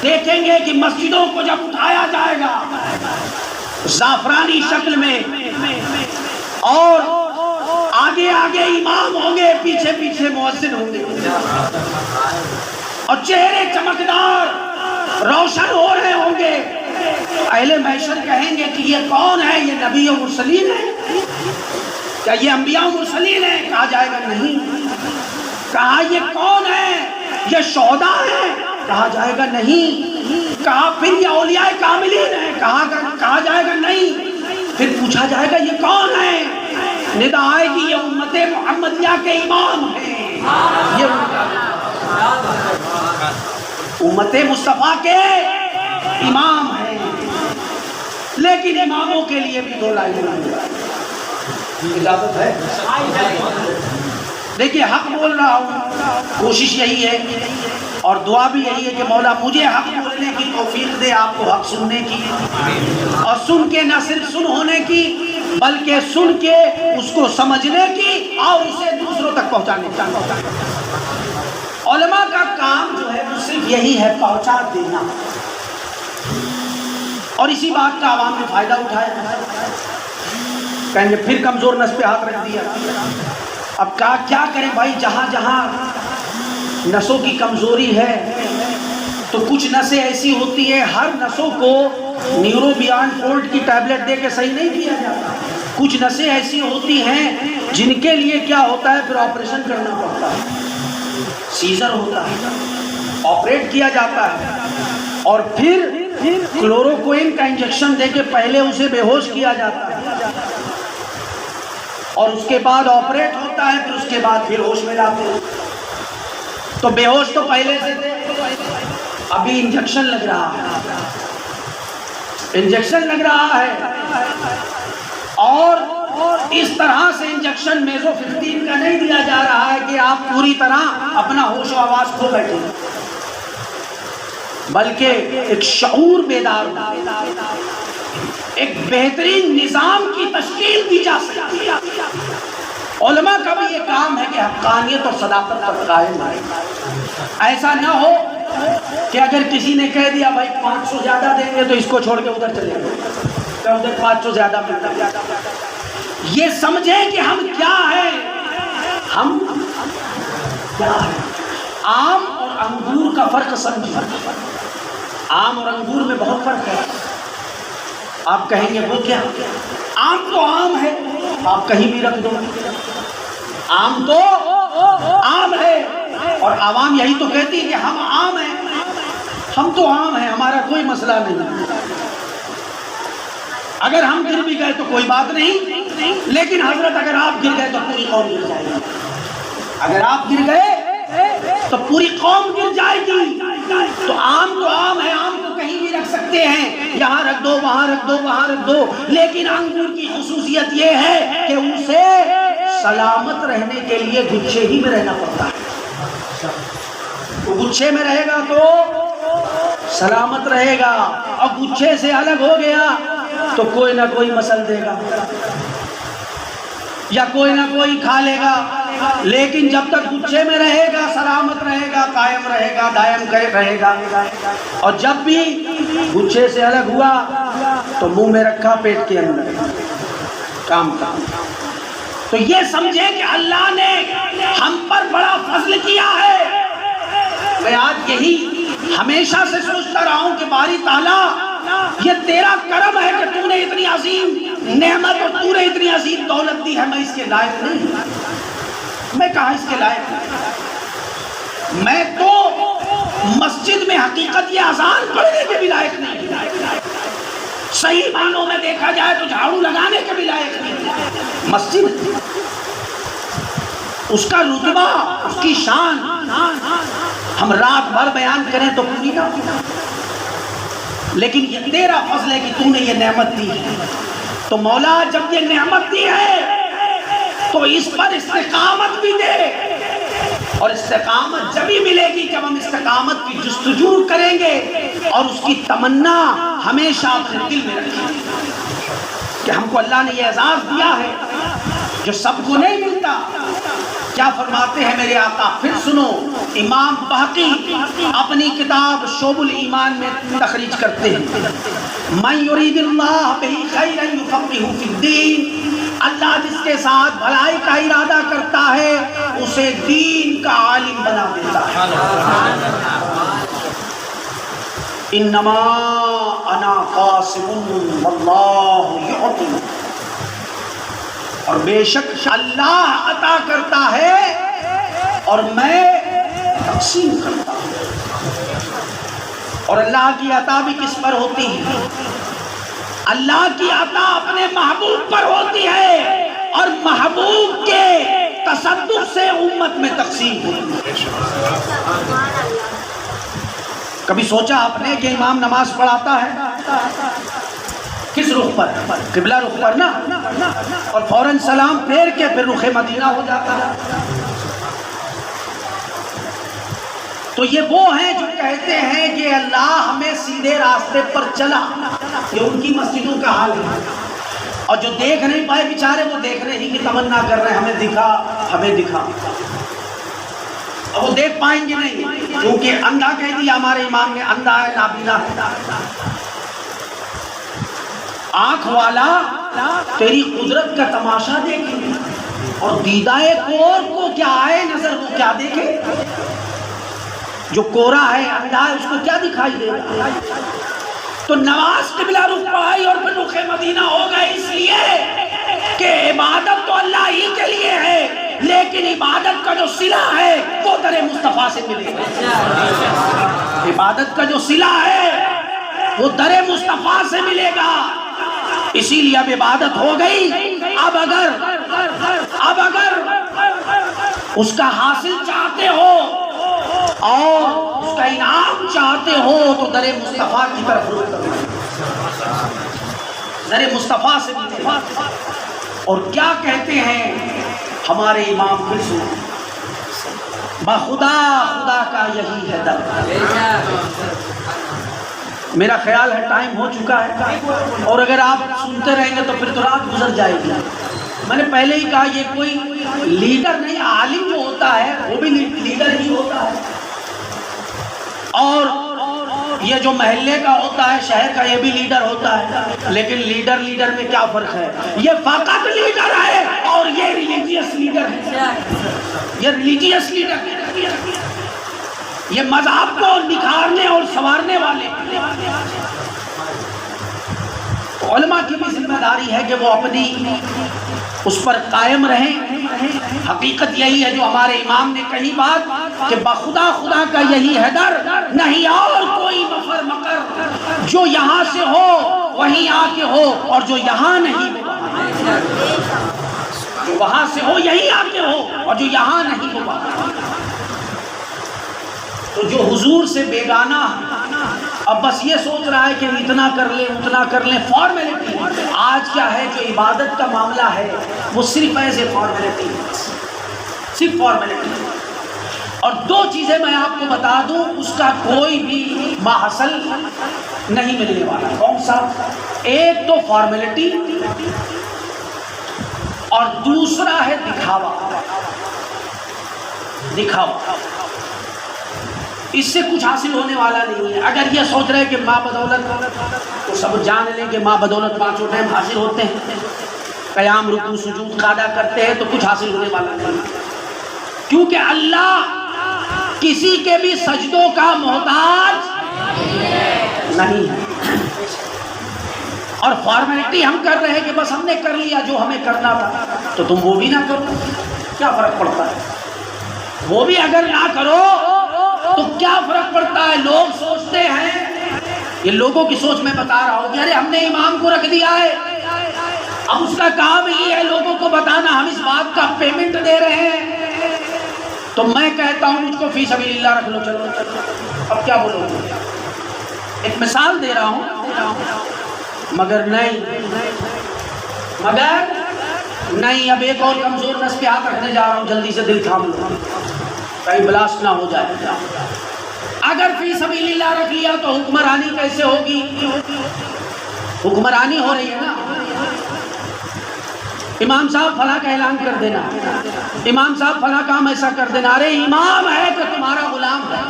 دیکھیں گے کہ مسجدوں کو جب اٹھایا جائے گا زعفرانی شکل میں، اور آگے آگے امام ہوں گے، پیچھے پیچھے مؤذن ہوں گے، اور چہرے چمکدار روشن ہو رہے ہوں گے. اہل محشر کہیں گے کہ یہ کون ہے؟ یہ نبی و مرسلین ہے. کیا یہ انبیاء و مرسلین ہیں؟ کہا جائے گا نہیں. کہا یہ کون ہے؟ یہ شہداء ہیں؟ کہا جائے گا نہیں. کہا پھر یہ اولیاء کاملین ہیں؟ کہا جائے گا نہیں. پھر پوچھا جائے گا یہ کون ہے؟ ندا آئے گی یہ امت محمدیہ کے امام ہیں، یہ امت مصطفیٰ کے امام ہیں. لیکن اماموں کے لیے بھی دو لائنیں اجازت ہے. دیکھیے حق بول رہا ہوں، کوشش یہی ہے اور دعا بھی یہی ہے کہ مولا مجھے حق بولنے کی توفیق دے، آپ کو حق سننے کی، اور سن کے نہ صرف سن ہونے کی بلکہ سن کے اس کو سمجھنے کی اور اسے دوسروں تک پہنچانے کی. علماء کا کام جو ہے وہ صرف یہی ہے، پہنچا دینا، اور اسی بات کا عوام نے فائدہ اٹھایا. کہیں گے پھر کمزور نس پہ ہاتھ رکھ دیا. اب کیا کریں بھائی، جہاں جہاں نسوں کی کمزوری ہے تو کچھ نسیں ایسی ہوتی ہیں ہر نسوں کو نیورو بیان فولٹ کی ٹیبلٹ دے کے صحیح نہیں کیا جاتا. کچھ نسیں ایسی ہوتی ہیں جن کے لیے کیا ہوتا ہے، پھر آپریشن کرنا پڑتا ہے، سیزر ہوتا ہے، آپریٹ کیا جاتا ہے، اور پھر کلوروکوئن کا انجیکشن دے کے پہلے اسے بے ہوش کیا جاتا ہے، اور اس کے بعد آپریٹ ہوتا ہے، پھر اس کے بعد پھر ہوش میں لاتے ہیں. تو بے ہوش تو پہلے سے تھے، ابھی انجیکشن لگ رہا ہے، انجیکشن لگ رہا ہے، اور اس طرح سے انجیکشن میزو 15 کا نہیں دیا جا رہا ہے کہ آپ پوری طرح اپنا ہوش و آواز کھو بیٹھیں، بلکہ ایک شعور بیدار ہو، ایک بہترین نظام کی تشکیل دی جا سکتی ہے. علماء کا بھی یہ کام ہے کہ حقانیت اور صداقت پر قائم رہے. ایسا نہ ہو کہ اگر کسی نے کہہ دیا بھائی 500 زیادہ دیں گے تو اس کو چھوڑ کے ادھر چلے گئے، کہ ادھر 500 زیادہ ملتا ہے. یہ سمجھیں کہ ہم کیا ہیں، ہم کیا ہیں. آم اور انگور کا فرق سمجھیں. آم اور انگور میں بہت فرق ہے. آپ کہیں گے وہ کیا؟ آم تو آم ہے، آپ کہیں بھی رکھ دو، آم تو آم ہے. اور عوام یہی تو کہتی ہے کہ ہم عام ہیں، ہم تو عام ہیں، ہمارا کوئی مسئلہ نہیں. اگر ہم گر بھی گئے تو کوئی بات نہیں، لیکن حضرت اگر آپ گر گئے تو پوری قوم گر جائے گی. اگر آپ گر گئے تو پوری قوم گر جائے گی. تو عام تو عام ہے، عام تو کہیں بھی رکھ سکتے ہیں، یہاں رکھ دو، وہاں رکھ دو، وہاں رکھ دو. لیکن انگور کی خصوصیت یہ ہے کہ اسے سلامت رہنے کے لیے گچھے ہی میں رہنا پڑتا ہے. وہ گچھے میں رہے گا تو سلامت رہے گا، اور گچھے سے الگ ہو گیا تو کوئی نہ کوئی مسل دے گا یا کوئی نہ کوئی کھا لے گا. لیکن جب تک گچھے میں رہے گا سلامت رہے گا، قائم رہے گا، دائم رہے گا. اور جب بھی گچھے سے الگ ہوا تو منہ میں رکھا، پیٹ کے اندر کام. تو یہ سمجھیں کہ اللہ نے ہم پر بڑا فضل کیا ہے. میں آج یہی ہمیشہ سے سوچتا رہا ہوں کہ باری تعالیٰ یہ تیرا کرم ہے کہ تو نے نے اتنی عظیم نعمت اور تو نے اتنی عظیم دولت دی ہے، میں اس کے لائق نہیں، میں کہاں اس کے لائق ہوں؟ میں تو مسجد میں حقیقت یہ اذان پڑھنے کے بھی لائق نہیں، صحیح معنوں میں دیکھا جائے تو جھاڑو لگانے کے بھی لائق نہیں۔ مسجد اس کا رتبہ، اس کی شان ہم رات بھر بیان کریں تو پوری نہ ہو، لیکن یہ تیرا فضل ہے کہ تو نے یہ نعمت دی ہے۔ تو مولا جب یہ نعمت دی ہے تو اس پر استقامت بھی دے، اور استقامت جبھی ملے گی جب ہم استقامت کی جستجو کریں گے اور اس کی تمنا ہمیشہ اپنے دل میں رکھیں گے کہ ہم کو اللہ نے یہ اعزاز دیا ہے جو سب کو نہیں ملتا۔ کیا فرماتے ہیں میرے آقا؟ پھر سنو، امام بہقی اپنی کتاب شعب الایمان میں تخریج کرتے ہیں، من یرید اللہ بہ خیرا یفقہہ فی الدین، اللہ جس کے ساتھ بھلائی کا ارادہ کرتا ہے اسے دین کا عالم بنا دیتا ہے۔ انما انا قاسم واللہ یعطی، اور بے شک اللہ عطا کرتا ہے اور میں تقسیم کرتا ہوں۔ اور اللہ کی عطا بھی کس پر ہوتی ہے؟ اللہ کی عطا اپنے محبوب پر ہوتی ہے، اور محبوب کے تصدق سے امت میں تقسیم ہوتی ہے۔ کبھی سوچا آپ نے کہ امام نماز پڑھاتا ہے کس رخ پر؟ قبلہ رخ پر نا، اور فوراً سلام پھیر کے پھر رخ مدینہ ہو جاتا ہے۔ تو یہ وہ ہیں جو کہتے ہیں کہ اللہ ہمیں سیدھے راستے پر چلا، یہ ان کی مسجدوں کا حال ہے، اور جو دیکھ نہیں پائے بیچارے وہ دیکھ رہے ہی کہ تمنا کر رہے ہیں ہمیں دکھا ہمیں دکھا، اور وہ دیکھ پائیں گے نہیں کیونکہ اندھا کہہ دیا ہمارے امام نے، اندھا ہے نابینا ہے۔ آنکھ والا تیری قدرت کا تماشا دیکھے، اور دیدہ کور کو کیا آئے نظر، وہ کیا دیکھے؟ جو کورا ہے اندھا ہے اس کو کیا دکھائی دے گا؟ تو نماز قبلہ رخ پڑھائی اور پھر رخ مدینہ ہو گئے، اس لیے کہ عبادت تو اللہ ہی کے لیے ہے، لیکن عبادت کا جو صلہ ہے وہ در مصطفیٰ سے ملے گا۔ عبادت کا جو صلہ ہے وہ در مصطفیٰ سے ملے گا، اسی لیے اب عبادت ہو گئی۔ اب اگر اس کا حاصل چاہتے ہو اور اس کا انعام چاہتے ہو تو در مصطفیٰ کی طرف رخ کرو، در مصطفیٰ سے ملے۔ اور کیا کہتے ہیں ہمارے امام رسول، بخدا خدا کا یہی ہے در۔ میرا خیال ہے ٹائم ہو چکا ہے، اور اگر آپ سنتے رہیں گے تو پھر تو رات گزر جائے گی۔ میں نے پہلے ہی کہا یہ کوئی لیڈر نہیں، عالم جو ہوتا ہے وہ بھی لیڈر ہی ہوتا ہے، اور یہ جو محلے کا ہوتا ہے شہر کا یہ بھی لیڈر ہوتا ہے، لیکن لیڈر میں کیا فرق ہے؟ یہ فقط لیڈر ہے اور یہ ریلیجیس لیڈر ہے، یہ ریلیجیس لیڈر ہے، یہ مذہب کو نکھارنے اور سنوارنے والے۔ علماء کی بھی ذمہ داری ہے کہ وہ اپنی اس پر قائم رہیں۔ حقیقت یہی ہے جو ہمارے امام نے کہی بات کہ بخدا خدا کا یہی ہے در، نہیں اور کوئی مفر مکر، جو یہاں سے ہو وہیں آ کے ہو، اور جو یہاں نہیں جو وہاں سے ہو یہیں آ کے ہو، اور جو یہاں نہیں ہو وہاں۔ تو جو حضور سے بیگانہ اب بس یہ سوچ رہا ہے کہ اتنا کر لیں اتنا کر لیں، فارمیلٹی۔ آج کیا ہے جو عبادت کا معاملہ ہے وہ صرف ایز اے فارمیلٹی، صرف فارمیلٹی۔ اور دو چیزیں میں آپ کو بتا دوں اس کا کوئی بھی ماحصل نہیں ملنے والا۔ کون سا؟ ایک تو فارمیلٹی، اور دوسرا ہے دکھاوا۔ دکھاوا اس سے کچھ حاصل ہونے والا نہیں ہے۔ اگر یہ سوچ رہے کہ ماں بدولت، تو سب جان لیں کہ ماں بدولت پانچوں ٹائم حاصل ہوتے ہیں، قیام رکوع سجود قاعدہ کرتے ہیں، تو کچھ حاصل ہونے والا نہیں، کیونکہ اللہ کسی کے بھی سجدوں کا محتاج نہیں ہے۔ اور فارمیلٹی ہم کر رہے ہیں کہ بس ہم نے کر لیا جو ہمیں کرنا تھا، تو تم وہ بھی نہ کرو، کیا فرق پڑتا ہے؟ وہ بھی اگر نہ کرو تو کیا فرق پڑتا ہے؟ لوگ سوچتے ہیں، یہ لوگوں کی سوچ میں بتا رہا ہوں کہ ارے ہم نے امام کو رکھ دیا ہے، اب اس کا کام یہ ہے لوگوں کو بتانا ہم اس بات کا پیمنٹ دے رہے ہیں، تو میں کہتا ہوں مجھ کو فی سبیل اللہ رکھ لو، چلو اب کیا بولو گے؟ ایک مثال دے رہا ہوں، مگر نہیں، اب ایک اور کمزور نس پہ ہاتھ رکھنے جا رہا ہوں، جلدی سے دل تھام لو کہیں بلاسٹ نہ ہو جائے۔ اگر فی سبیل اللہ رکھ لیا تو حکمرانی کیسے ہوگی؟ حکمرانی ہو رہی ہے نا، امام صاحب فلاں کا اعلان کر دینا، امام صاحب فلاں کام ایسا کر دینا، ارے امام ہے تو تمہارا غلام ہے۔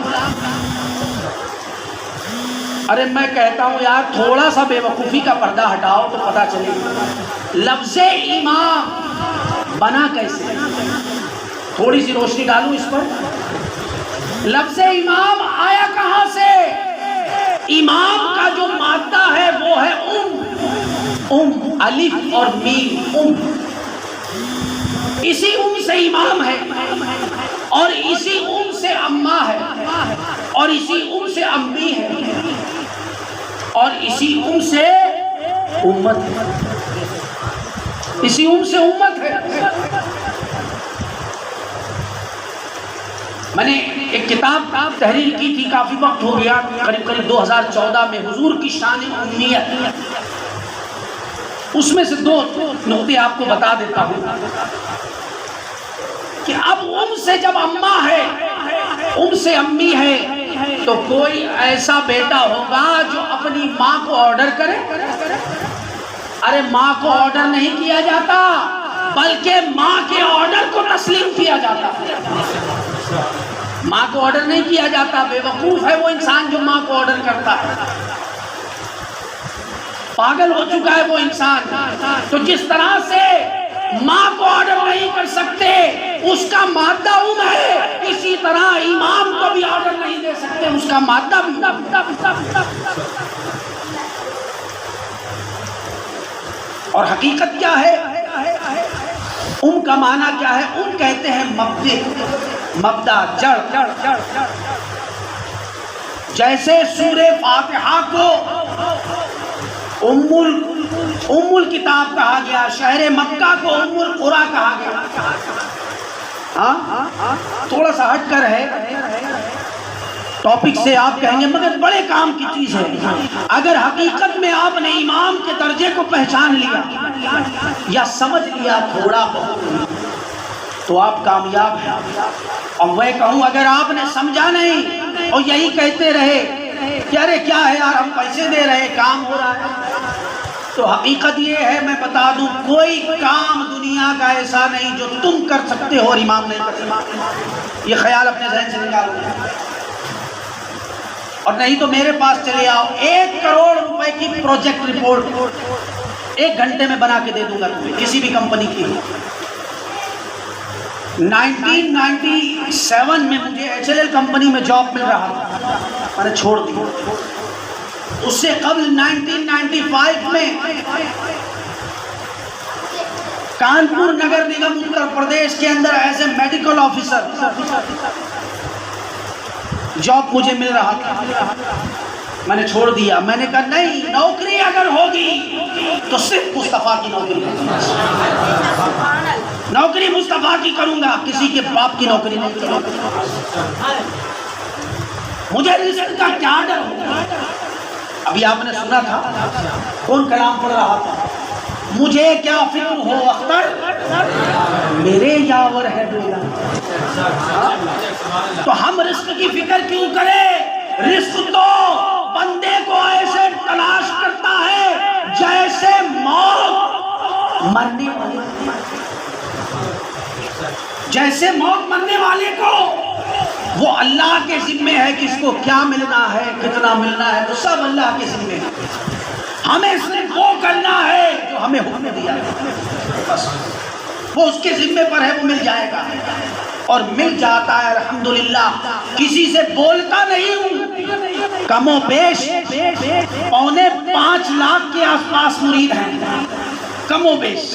ارے میں کہتا ہوں یار تھوڑا سا بے وقوفی کا پردہ ہٹاؤ تو پتہ چلے گا لفظ امام بنا کیسے، تھوڑی سی روشنی ڈالوں اس پر۔ لفظ امام آیا کہاں سے؟ امام کا جو مادہ ہے وہ ہے الف اور میم، اسی سے امام ہے، اور اسی سے اماں ہے، اور اسی سے امی ہے، اور اسی سے امت ہے، اسی سے امت ہے۔ میں نے ایک کتاب تحریر کی تھی، کافی وقت ہو گیا، قریب 2014 میں، حضور کی شان امیت، اس میں سے 2 نقطے آپ کو بتا دیتا ہوں کہ اب سے جب اماں ہے، سے امی ہے، تو کوئی ایسا بیٹا ہوگا جو اپنی ماں کو آرڈر کرے؟ ارے ماں کو آرڈر نہیں کیا جاتا، بلکہ ماں کے آرڈر کو تسلیم کیا جاتا ہے۔ ماں کو آرڈر نہیں کیا جاتا، بے وقوف ہے وہ انسان جو ماں کو آرڈر کرتا ہے، پاگل ہو چکا ہے وہ انسان۔ تو جس طرح سے ماں کو آرڈر نہیں کر سکتے، اس کا مادہ ہے، اسی طرح امام کو بھی آرڈر نہیں دے سکتے، اس کا مادہ بھی۔ اور حقیقت کیا ہے؟ کا معنی کیا ہے؟ کہتے ہیں مبدأ، جڑ۔ جیسے سورہ فاتحہ کو ام الکتاب کہا گیا، شہر مکہ کو ام القرآن کہا گیا۔ تھوڑا سا ہٹ کر ہے ٹاپک سے، آپ کہیں گے مگر بڑے کام کی چیز ہے۔ اگر حقیقت میں آپ نے امام کے درجے کو پہچان لیا یا سمجھ لیا تھوڑا تو آپ کامیاب ہیں۔ اور میں کہوں اگر آپ نے سمجھا نہیں اور یہی کہتے رہے کہ ارے کیا ہے یار، ہم پیسے دے رہے کام ہو رہا ہے، تو حقیقت یہ ہے، میں بتا دوں کوئی کام دنیا کا ایسا نہیں جو تم کر سکتے ہو اور امام نہیں کر سکتے۔ یہ خیال اپنے ذہن سے نکالو، اور نہیں تو میرے پاس چلے آؤ، 1 کروڑ روپے کی پروجیکٹ رپورٹ 1 گھنٹے میں بنا کے دے دوں گا تمہیں، کسی بھی کمپنی کی۔ 1997 میں مجھے HLL کمپنی میں جاب مل رہا تھا، میں نے چھوڑ دی۔ اس سے قبل 1995 میں کانپور نگر نگم اتر پردیش کے اندر as a medical officer job مجھے مل رہا تھا، میں نے چھوڑ دیا۔ میں نے کہا نہیں، نوکری اگر ہوگی تو صرف مصطفیٰ کی نوکری کروں گا، نوکری مصطفیٰ کی کروں گا، کسی کے باپ کی نوکری نہیں کروں گا۔ مجھے رزق کا کیا ڈر ہوگا؟ ابھی آپ نے سنا تھا کون کلام پڑھ رہا تھا، مجھے کیا فکر ہو اختر میرے یاور ہے بولا۔ تو ہم رزق کی فکر کیوں کریں؟ رزق تو بندے کو ایسے تلاش کرتا ہے جیسے موت مرنے والے، جیسے موت مرنے والے کو وہ اللہ کے ذمے ہے کہ اس کو کیا ملنا ہے، کتنا ملنا ہے، تو سب اللہ کے ذمے ہے۔ ہمیں صرف وہ کرنا ہے جو ہمیں حکم دیا ہے، بس وہ اس کے ذمے پر ہے، وہ مل جائے گا اور مل جاتا ہے الحمدللہ۔ کسی سے بولتا نہیں ہوں، کم و بیش 3.25 5 لاکھ کے آس پاس مرید ہیں کم و بیش.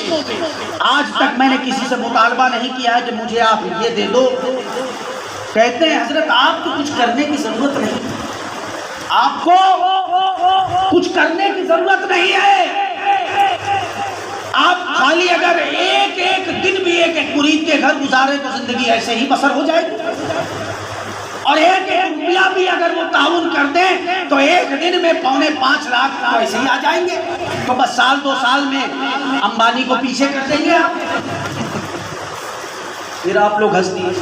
آج تک میں نے کسی سے مطالبہ نہیں کیا ہے کہ مجھے آپ یہ دے دو. کہتے ہیں حضرت آپ کو کچھ کرنے کی ضرورت نہیں, آپ کو کچھ کرنے کی ضرورت نہیں ہے. آپ خالی اگر ایک ایک دن بھی ایک ایک مرید کے گھر گزارے تو زندگی ایسے ہی بسر ہو جائے گی, اور ایک ایک روپیہ بھی اگر وہ تعاون کر دیں تو ایک دن میں 5.25 لاکھ ایسے ہی آ جائیں گے. تو بس 2 سال میں امبانی کو پیچھے کر دیں گے آپ. پھر آپ لوگ ہنستی ہیں.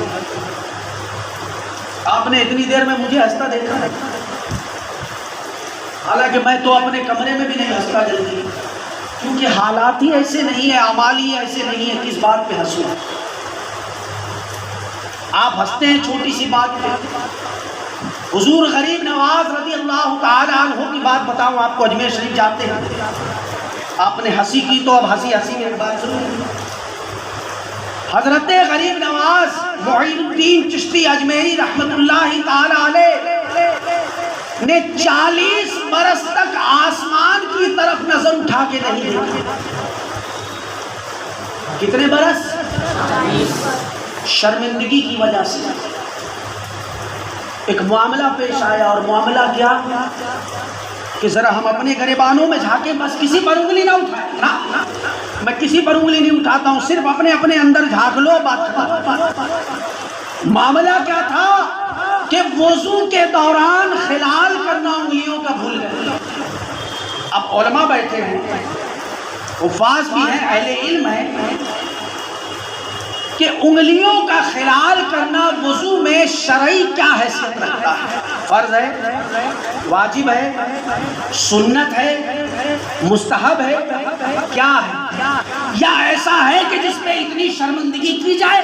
آپ نے اتنی دیر میں مجھے ہنستا دیکھا ہے, حالانکہ میں تو اپنے کمرے میں بھی نہیں ہنستا جلدی, کیونکہ حالات ہی ایسے نہیں ہیں, اعمال ہی ایسے نہیں ہیں. کس بات پہ ہنسوں؟ آپ ہنستے ہیں چھوٹی سی بات پہ. حضور غریب نواز رضی اللہ تعالی عنہ کی بات بتاؤں آپ کو. اجمیر شریف جاتے ہیں, آپ نے ہنسی کی تو اب ہنسی ہنسی میں بات سنو. حضرت غریب نواز معین الدین چشتی اجمیری رحمت اللہ تعالی علیہ نے 40 برس تک آسمان کی طرف نظر اٹھا کے نہیں دیکھی. کتنے برس؟ 40. شرمندگی کی وجہ سے ایک معاملہ پیش آیا, اور معاملہ کیا کہ ذرا ہم اپنے گریبانوں میں جھانکیں. بس کسی پر انگلی نہ اٹھائیں, میں کسی پر انگلی نہیں اٹھاتا ہوں, صرف اپنے اندر جھانک لو. بات معاملہ کیا تھا کہ وضو کے دوران خلال کرنا انگلیوں کا بھول گئے. اب علماء بیٹھے ہیں, حفاظ بھی ہیں, اہل علم ہیں, کہ انگلیوں کا خلال کرنا وضو میں شرعی کیا حیثیت رکھتا ہے؟ فرض ہے, واجب ہے, سنت ہے, مستحب ہے, کیا ہے؟ یا ایسا ہے کہ جس میں اتنی شرمندگی کی جائے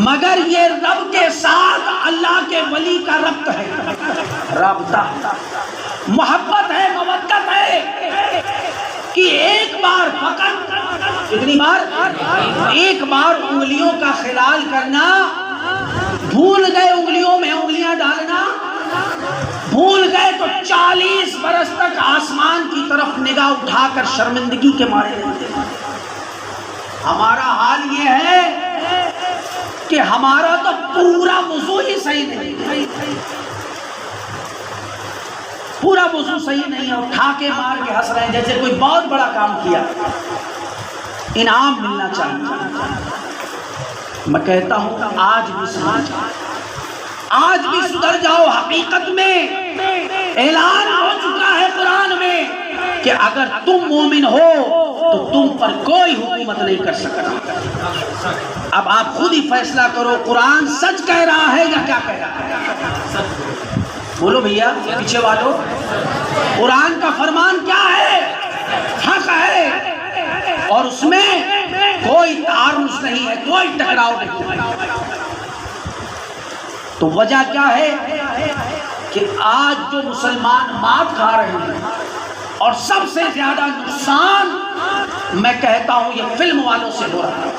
مگر یہ رب کے ساتھ اللہ کے ولی کا ربط ہے, رابطہ, محبت ہے, مودت ہے, کہ ایک بار فقط, کتنی بار؟ ایک بار انگلیوں کا خلال کرنا, بھول گئے انگلیوں میں انگلیاں ڈالنا, بھول گئے تو 40 برس تک آسمان کی طرف نگاہ اٹھا کر شرمندگی کے مارے رہتے ہیں. ہمارا حال یہ ہے کہ ہمارا تو پورا وضو ہی صحیح نہیں, پورا وضو صحیح نہیں ہے, اٹھا کے مار کے ہنس رہے ہیں جیسے کوئی بہت بڑا کام کیا, انعام ملنا چاہیے. میں کہتا ہوں آج بھی سدھر جاؤ, آج بھی سدھر جاؤ. حقیقت میں اعلان ہو چکا ہے قرآن میں کہ اگر تم مومن ہو تو تم پر کوئی حکومت نہیں کر سکتا. اب آپ خود ہی فیصلہ کرو, قرآن سچ کہہ رہا ہے یا کیا کہہ رہا ہے؟ بولو بھیا, پیچھے والو, قرآن کا فرمان کیا ہے؟ حق ہے, اور اس میں کوئی تعارض نہیں ہے, کوئی ٹکراؤ نہیں ہے. تو وجہ کیا ہے کہ آج جو مسلمان مات کھا رہے ہیں, اور سب سے زیادہ نقصان میں کہتا ہوں یہ فلم والوں سے ہو رہا ہے.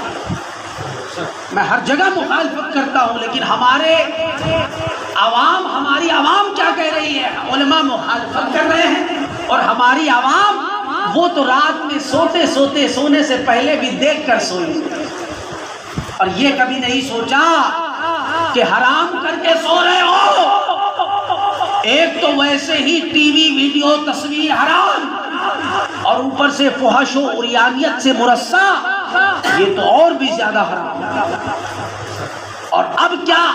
میں ہر جگہ مخالفت کرتا ہوں, لیکن ہمارے عوام, ہماری عوام کیا کہہ رہی ہے؟ علماء مخالفت کر رہے ہیں, اور ہماری عوام وہ تو رات میں سوتے سوتے, سونے سے پہلے بھی دیکھ کر سوئی, اور یہ کبھی نہیں سوچا کہ حرام کر کے سو رہے ہو. ایک تو ویسے ہی ٹی وی, ویڈیو, تصویر حرام, اور اوپر سے فحش و عریانیت سے مرصع, یہ تو اور بھی زیادہ حرام. اور اب کیا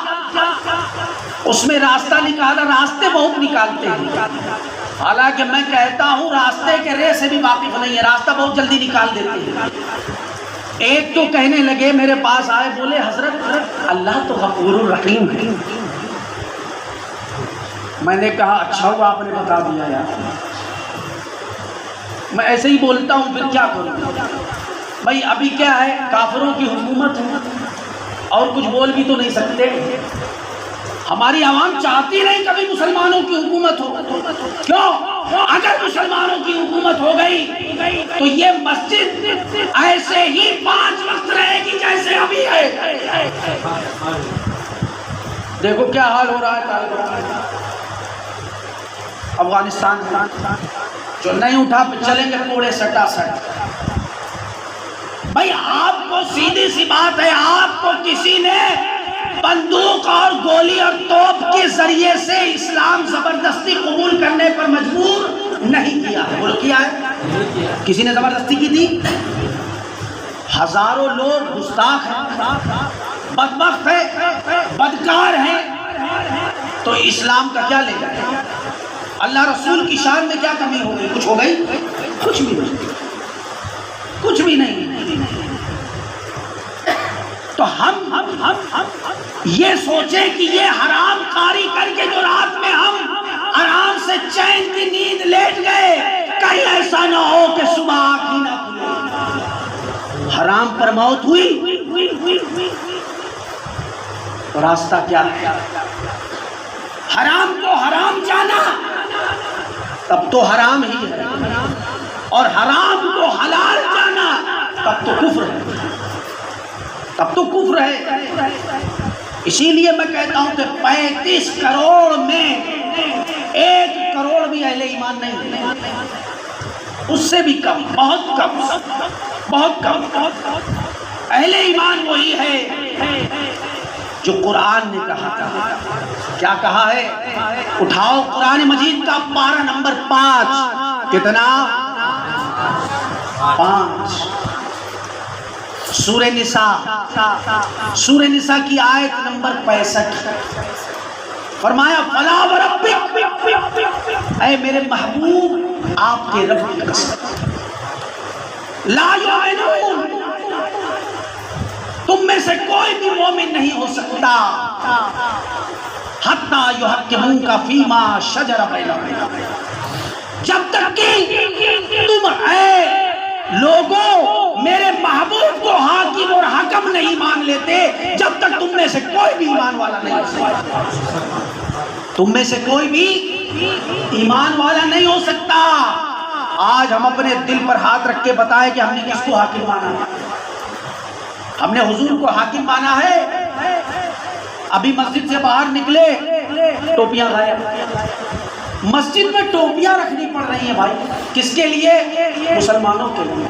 اس میں راستہ نکالا, راستے بہت نکالتے ہیں, حالانکہ میں کہتا ہوں راستے کے رے سے بھی واقف نہیں ہے, راستہ بہت جلدی نکال دیتے ہیں. ایک تو کہنے لگے, میرے پاس آئے, بولے حضرت اللہ تو غفور الرحیم ہے. میں نے کہا اچھا ہوا آپ نے بتا دیا یار, میں ایسے ہی بولتا ہوں, پھر کیا کروں بھائی. ابھی کیا ہے, کافروں کی حکومت ہے, اور کچھ بول بھی تو نہیں سکتے. ہماری عوام چاہتی نہیں کبھی مسلمانوں کی حکومت ہو. کیوں؟ اگر مسلمانوں کی حکومت ہو گئی تو یہ مسجد ایسے ہی 5 وقت رہے گی جیسے ابھی ہے. دیکھو کیا حال ہو رہا ہے افغانستان. جو نہیں اٹھا پہ چلیں گے کوڑے سٹا سٹ۔ بھائی آپ کو سیدھی سی بات ہے، آپ کو کسی نے بندوق اور گولی اور توپ کے ذریعے سے اسلام زبردستی قبول کرنے پر مجبور نہیں کیا ہے۔ بولو کیا ہے؟ کسی نے زبردستی کی تھی؟ ہزاروں لوگ گستاخ ہیں، بدبخت ہیں، بدکار ہیں، تو اسلام کا کیا لے جائے؟ اللہ رسول کی شان میں کیا کمی ہو گئی؟ کچھ ہو گئی؟ کچھ بھی نہیں، کچھ بھی نہیں۔ تو ہم یہ سوچیں کہ یہ حرام کاری کر کے جو رات میں ہم آرام سے چین کی نیند لیٹ گئے، کہیں ایسا نہ ہو کہ صبح آنکھ ہی نہ کھلے، حرام پر موت ہوئی تو راستہ کیا ہے؟ حرام کو حرام جانا تب تو حرام ہی ہے، اور حرام کو حلال جانا تب تو کفر ہے، تب تو کفر ہے۔ اسی لیے میں کہتا ہوں کہ 35 کروڑ میں 1 کروڑ بھی اہل ایمان نہیں ہے، اس سے بھی کم، بہت کم، بہت کم۔ اہل ایمان وہی ہے جو قرآن نے کہا تھا۔ کیا کہا ہے؟ اٹھاؤ قرآن مجید کا پارہ نمبر 5۔ کتنا؟ 5۔ سورہ نساء کی آیت نمبر 65۔ فرمایا فلا وربک، اے میرے محبوب آپ کے رب کی قسم، لا یؤمنون، تم میں سے کوئی بھی مومن نہیں ہو سکتا حتی یحکموک فیما شجر بینہم، جب تک کہ تم اے لوگوں میرے محبوب کو حاکم اور حکم نہیں مان لیتے، جب تک تم میں سے کوئی بھی ایمان والا نہیں ہو سکتا، تم میں سے کوئی بھی ایمان والا نہیں ہو سکتا۔ آج ہم اپنے دل پر ہاتھ رکھ کے بتائیں کہ ہم نے کس کو حاکم مانا ہے؟ ہم نے حضور کو حاکم مانا ہے؟ ابھی مسجد سے باہر نکلے ٹوپیاں غائب، مسجد میں ٹوپیاں رکھنی پڑ رہی ہیں بھائی، کس کے لیے؟ مسلمانوں کے لیے۔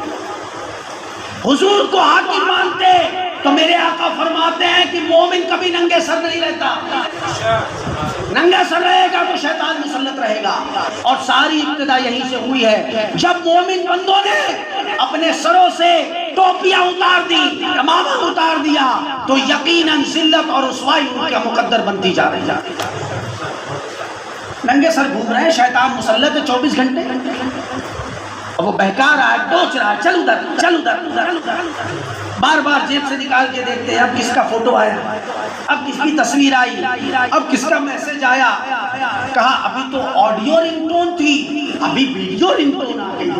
حضور کو حاکم مانتے تو میرے آقا فرماتے ہیں کہ مومن کبھی ننگے سر نہیں رہتا، ننگا سر رہے گا تو شیطان مسلط رہے گا، اور ساری ابتدا یہیں سے ہوئی ہے۔ جب مومن بندوں نے اپنے سروں سے ٹوپیاں اتار دی، امامہ اتار دیا، تو یقیناً ذلت اور رسوائی ان کا مقدر بنتی جا رہی ہے۔ ننگے سر گھوم رہے ہیں، شیطان مسلط ہے 24 گھنٹے، اور وہ بہکا رہا ہے، ڈوچ رہا ہے، چل ادھر چل ادھر، بار بار جیب سے نکال کے دیکھتے ہیں اب کس کا فوٹو آیا، اب کس کی تصویر آئی، اب کس کا میسج آیا۔ کہا ابھی تو آڈیو رنگ ٹون تھی، ابھی ویڈیو رنگ ٹون آ گئی،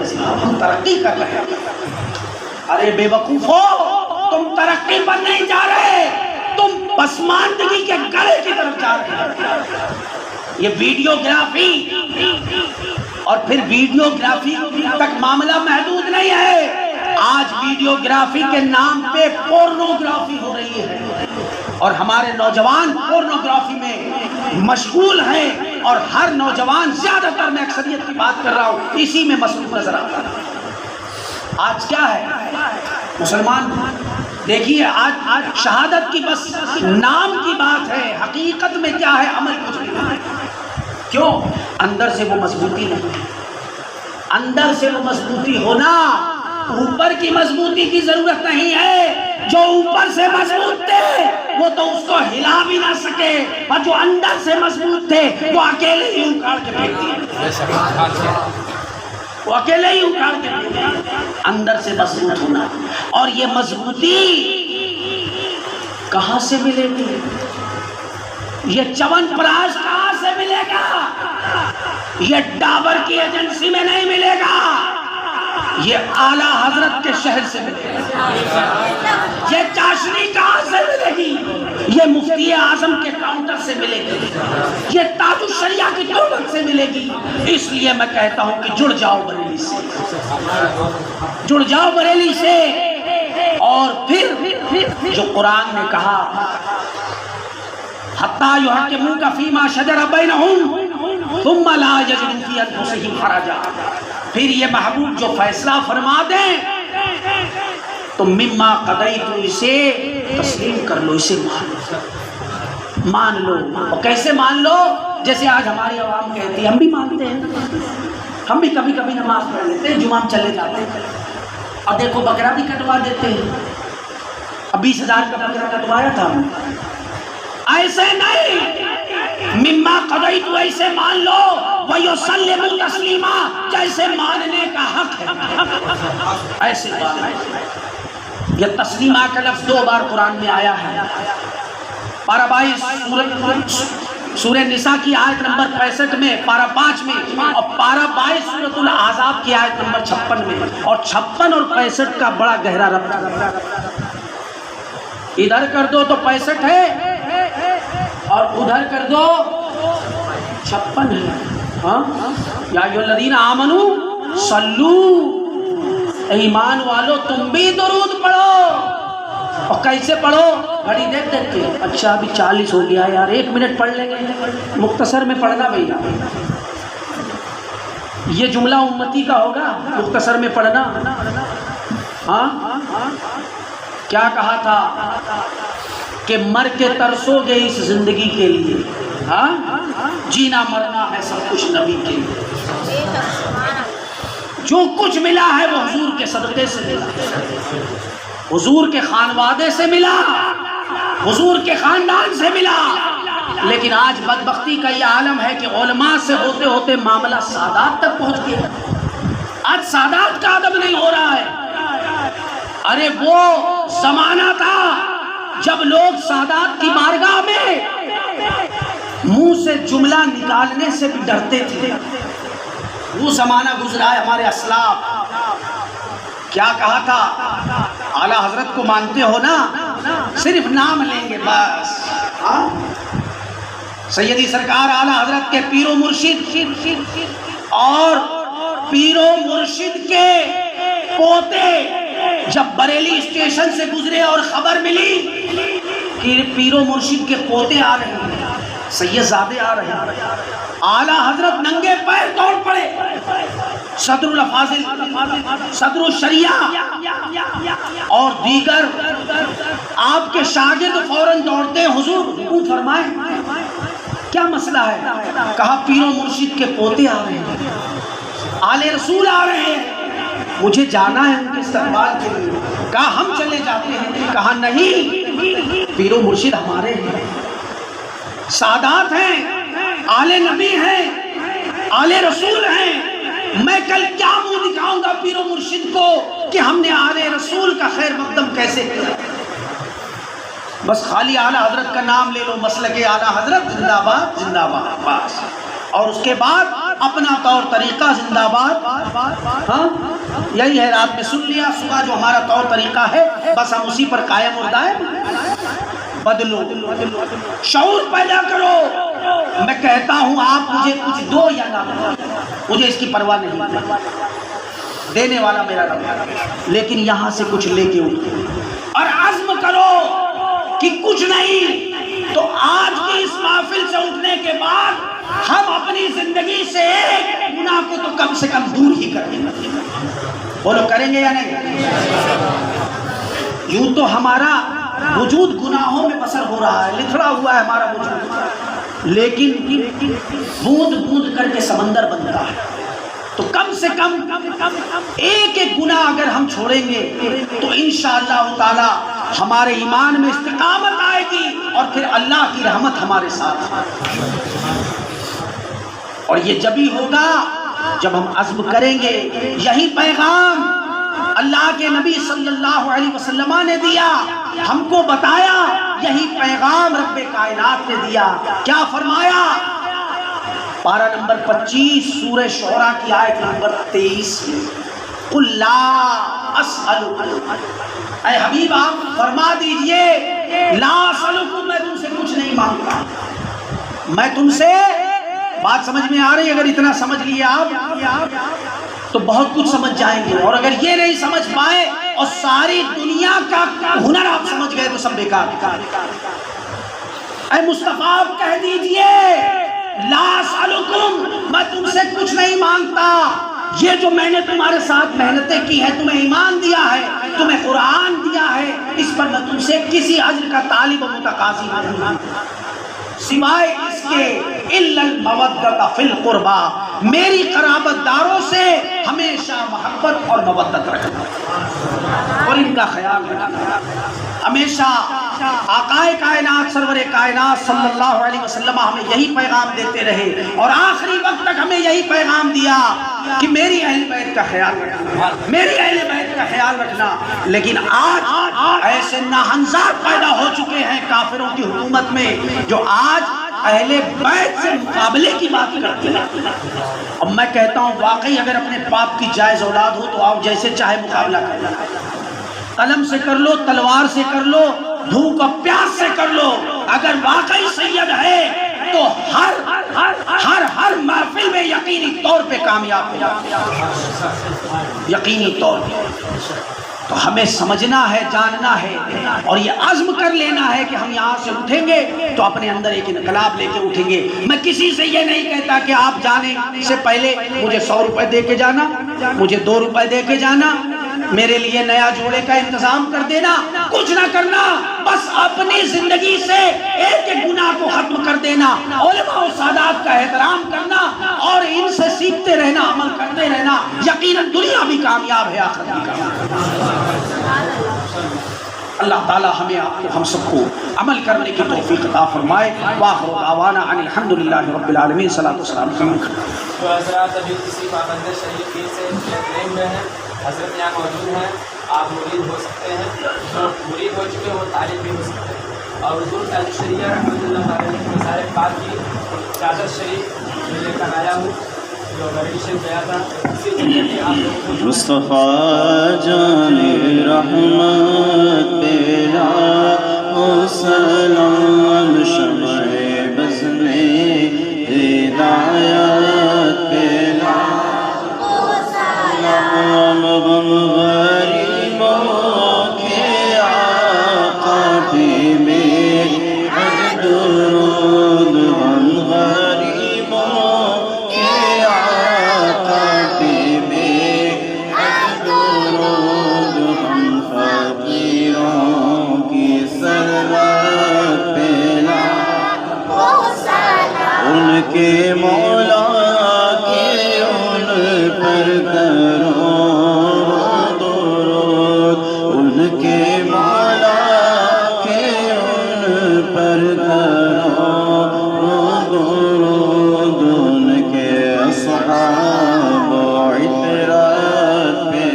ہم ترقی کر رہے ہیں۔ ارے بے وقوفو، تم ترقی پر نہیں جا رہے، تم پسماندگی کے گڑھے کی طرف جا رہے ہیں۔ یہ ویڈیوگرافی، اور پھر ویڈیوگرافی تک معاملہ محدود نہیں ہے، آج ویڈیوگرافی کے نام پہ پورنوگرافی ہو رہی ہے، اور ہمارے نوجوان پورنوگرافی میں مشغول ہیں، اور ہر نوجوان، زیادہ تر میں اکثریت کی بات کر رہا ہوں، اسی میں مصروف نظر آتا ہے۔ آج کیا ہے مسلمان؟ دیکھیے آج شہادت کی بس نام کی بات ہے، حقیقت میں کیا ہے؟ عمل کچھ نہیں۔ کیوں؟ اندر سے وہ مضبوطی نہیں، اندر سے وہ مضبوطی ہونا، اوپر کی مضبوطی کی ضرورت نہیں ہے۔ جو اوپر سے مضبوط تھے وہ تو اس کو ہلا بھی نہ سکے، اور جو اندر سے مضبوط تھے وہ اکیلے ہی اکھاڑ کے پھینک دیے، وہ اکیلے ہی اکھاڑ کے پھینک دیے۔ اندر سے مضبوط ہونا، اور یہ مضبوطی کہاں سے ملے گی؟ یہ چون پراش کہاں سے ملے گا؟ یہ ڈابر کی ایجنسی میں نہیں ملے گا، یہ اعلیٰ حضرت کے شہر سے ملے گا۔ یہ چاشنی کہاں سے ملے گی؟ یہ مفتی اعظم کے کاؤنٹر سے ملے گی، یہ تاج الشریعہ کی تربت سے ملے گی۔ اس لیے میں کہتا ہوں کہ جڑ جاؤ بریلی سے، جڑ جاؤ بریلی سے، اور پھر جو قرآن نے کہا حتیٰ یحکموک فیما شجر بینہم ثم لا یجدوا فی انفسہم حرجا، پھر یہ محبوب جو فیصلہ فرما دیں تو مما قضیت، اسے تسلیم کر لو، اسے مان لو۔ اور کیسے مان لو؟ جیسے آج ہماری عوام کہتی ہے، ہم بھی مانتے ہیں، ہم بھی کبھی کبھی نماز پڑھ لیتے ہیں، جمعہ چلے جاتے ہیں، اور دیکھو بکرا بھی کٹوا دیتے ہیں، اب 20,000 کا بکرا کٹوایا تھا ہم۔ ایسے نہیں، مما قضیت ایسے مان لو، وَيُسَلِّمُ تَسْلِيمًا، جیسے ماننے کا حق ہے ایسے مان۔ یہ تسلیمہ کا لفظ 2 بار قرآن میں آیا ہے۔ پارہ 22 سورہ نساء کی آیت نمبر 65 میں، پارہ 5 میں، اور پارہ 22 سورۃ الاحزاب کی آیت نمبر 56 میں، اور 56 اور 65 کا بڑا گہرا ربط ہے۔ ادھر کر دو تو 65 ہے اور ادھر کر دو 56 ہے۔ ہاں، یا ایھا الذین آمنوا صلو، ایمان والو تم بھی درود پڑھو۔ اور کیسے پڑھو؟ گھڑی دیکھ دیکھ کے، اچھا ابھی 40 ہو گیا یار، 1 منٹ پڑھ لیں گے، مختصر میں پڑھنا بھیا۔ یہ جملہ امتی کا ہوگا، مختصر میں پڑھنا۔ ہاں، کیا کہا تھا کہ مر کے ترسو گے اس زندگی کے لیے، ہاں جینا مرنا ہے سب کچھ نبی کے لیے، جو کچھ ملا ہے وہ حضور کے صدقے سے ملا، حضور کے خانوادے سے ملا، حضور کے خاندان سے ملا۔ لیکن آج بدبختی کا یہ عالم ہے کہ علماء سے ہوتے ہوتے معاملہ سادات تک پہنچ گیا۔ آج سادات کا ادب نہیں ہو رہا ہے۔ ارے وہ زمانہ تھا جب لوگ سادات کی بارگاہ میں منہ سے جملہ نکالنے سے بھی ڈرتے تھے۔ وہ زمانہ گزرا ہے ہمارے اسلاف۔ کیا کہا تھا؟ اعلیٰ حضرت کو مانتے ہو نا؟ صرف نام لیں گے بس۔ سیدی سرکار اعلیٰ حضرت کے پیر و مرشد اور پیر و مرشد کے پوتے جب بریلی اسٹیشن سے گزرے اور خبر ملی کہ پیر و مرشد کے پوتے آ رہے ہیں، سید زادے آ رہے ہیں، اعلیٰ حضرت ننگے پیر دوڑ پڑے۔ صدر الافاضل، صدر الشریعہ اور دیگر آپ کے شاگرد فوراً دوڑتے ہیں، حضور حکم فرمائیں، کیا مسئلہ ہے؟ کہا پیر و مرشد کے پوتے آ رہے ہیں، آل رسول آ رہے ہیں، مجھے جانا ہے ان کے استقبال کے لیے۔ کہا ہم چلے جاتے ہیں۔ کہا نہیں، پیر و مرشد ہمارے ہیں، سادات ہیں، آل نبی ہیں، آل رسول ہیں، میں کل کیا منہ دکھاؤں گا پیر و مرشد کو کہ ہم نے آل رسول کا خیر مقدم کیسے کیا؟ بس خالی اعلیٰ حضرت کا نام لے لو، مسلک اعلیٰ حضرت زندہ باد زندہ باد بس، اور اس کے بعد اپنا طور طریقہ زندہ باد۔ ہاں یہی ہے، رات میں سن لیا، صبح جو ہمارا طور طریقہ ہے بس ہم اسی پر قائم اور دائم۔ بدلو، شعور پیدا کرو۔ میں کہتا ہوں آپ مجھے کچھ دو یا نہ دو، مجھے اس کی پرواہ نہیں، دینے والا میرا رب ہے، لیکن یہاں سے کچھ لے کے اٹھو اور عزم کرو کہ کچھ نہیں تو آج کی اس محفل سے اٹھنے کے بعد ہم اپنی زندگی سے ایک گناہ کو تو کم سے کم دور ہی کریں گے۔ بولو کریں گے یا نہیں؟ یوں تو ہمارا وجود گناہوں میں بسر ہو رہا ہے، لتھڑا ہوا ہے ہمارا وجود، لیکن بوند بوند کر کے سمندر بنتا ہے۔ تو کم سے کم ایک ایک گناہ اگر ہم چھوڑیں گے تو انشاءاللہ تعالی ہمارے ایمان میں استقامت آئے گی اور پھر اللہ کی رحمت ہمارے ساتھ ہے۔ اور یہ جبھی ہوگا جب ہم عزم کریں گے۔ یہی پیغام اللہ کے نبی صلی اللہ علیہ وسلم نے دیا، ہم کو بتایا، یہی پیغام رب کائنات نے دیا۔ کیا فرمایا؟ پارہ نمبر 25 سورہ شعراء کی آیت نمبر 23 میں، قُلْ لَا أَسْأَلُكُمْ، اے حبیب آپ فرما دیجئے، لا أَسْأَلُكُمْ، میں تم سے کچھ نہیں مانگتا، میں تم سے، بات سمجھ میں آ رہی؟ اگر اتنا سمجھ لیے آپ تو بہت کچھ سمجھ جائیں گے، اور اگر یہ نہیں سمجھ پائے اور ساری دنیا کا ہنر آپ سمجھ گئے تو سب بیکار۔ اے مصطفیٰ آپ کہہ دیجئے لا اسألکم، میں تم سے کچھ نہیں مانگتا، یہ جو میں نے تمہارے ساتھ محنتیں کی ہیں، تمہیں ایمان دیا ہے، تمہیں قرآن دیا ہے، اس پر میں تم سے کسی اجر کا طالب و متقاضی نہیں، سوائے اس کے الا المودۃ فی القربى، میری قرابت داروں سے ہمیشہ محبت اور مودت رکھنا اور ان کا خیال رکھنا۔ ہمیشہ آقائے کائنات سرور کائنات صلی اللہ علیہ وسلم ہمیں یہی پیغام دیتے رہے اور آخری وقت تک ہمیں یہی پیغام دیا کہ میری اہل بیت کا خیال رکھنا، میری اہل بیت کا خیال رکھنا۔ لیکن آج ایسے ناہنزاد پیدا ہو چکے ہیں کافروں کی حکومت میں جو آج اہل بیت سے مقابلے کی بات کرتے ہیں۔ اب میں کہتا ہوں واقعی اگر اپنے باپ کی جائز اولاد ہو تو آپ جیسے چاہے مقابلہ کرنا، قلم سے کر لو، تلوار سے کر لو، بھوک اور پیاس سے کر لو، اگر واقعی سید ہے تو ہر محفل میں یقینی طور پہ کامیاب ہو، یقینی طور پہ۔ تو ہمیں سمجھنا ہے، جاننا ہے اور یہ عزم کر لینا ہے کہ ہم یہاں سے اٹھیں گے تو اپنے اندر ایک انقلاب لے کے اٹھیں گے۔ میں کسی سے یہ نہیں کہتا کہ آپ جانے سے پہلے مجھے 100 روپے دے کے جانا، مجھے 2 روپے دے کے جانا، میرے لیے نیا جوڑے کا انتظام کر دینا، کچھ نہ کرنا، بس اپنی زندگی سے ایک ایک گناہ کو ختم کر دینا، علماء و سادات کا احترام کرنا اور ان سے سیکھتے رہنا، عمل کرتے رہنا، یقیناً دنیا بھی کامیاب ہے، آخرت بھی کامیاب ہے۔ اللہ تعالی ہمیں آپ کو ہم سب کو عمل کرنے کی توفیق عطا فرمائے۔ وآخر دعوانا ان الحمدللہ رب العالمین، صلاۃ والسلام علی محمد۔ تو حضرات ابھی کسی پابند شریف پیر سے ٹرین میں ہیں، حضرت یہاں موجود ہیں، آپ مرید ہو سکتے ہیں، جو مرید ہو چکے وہ طالب بھی ہو سکتے ہیں۔ اور حضور تاج الشریعہ رحمۃ اللہ علیہ کی مزار پاک کی چادر شریف میں لے کر آیا ہوں جو بریلی شریف گیا تھا، اسی طریقے سے آپ لوگوں کو مصطفیٰ جان رحمت تیرا ہو سلام، شمع بز میں ہدایت تیرا ہو سلام، غم غریبوں کے آقا پہ میرا درود، غم غریبوں کے آقا پہ میرا درود، ہم فقیروں کی سرورت پہ ان کے مولا کے ان پر کرو درود، ان کے مولا کے ان پر کرو درود، ان کے اصحاب و عطرت پہ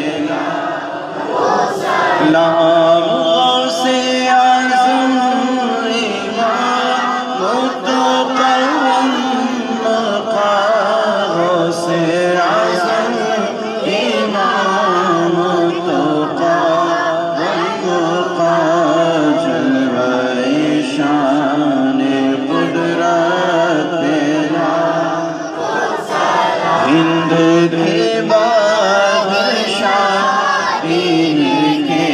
لام سے اعظم امام متقم مقام سے اعظم امام متقم مقام، جلوہ شان قدرت پہ ہند کے بادشاہ ان کے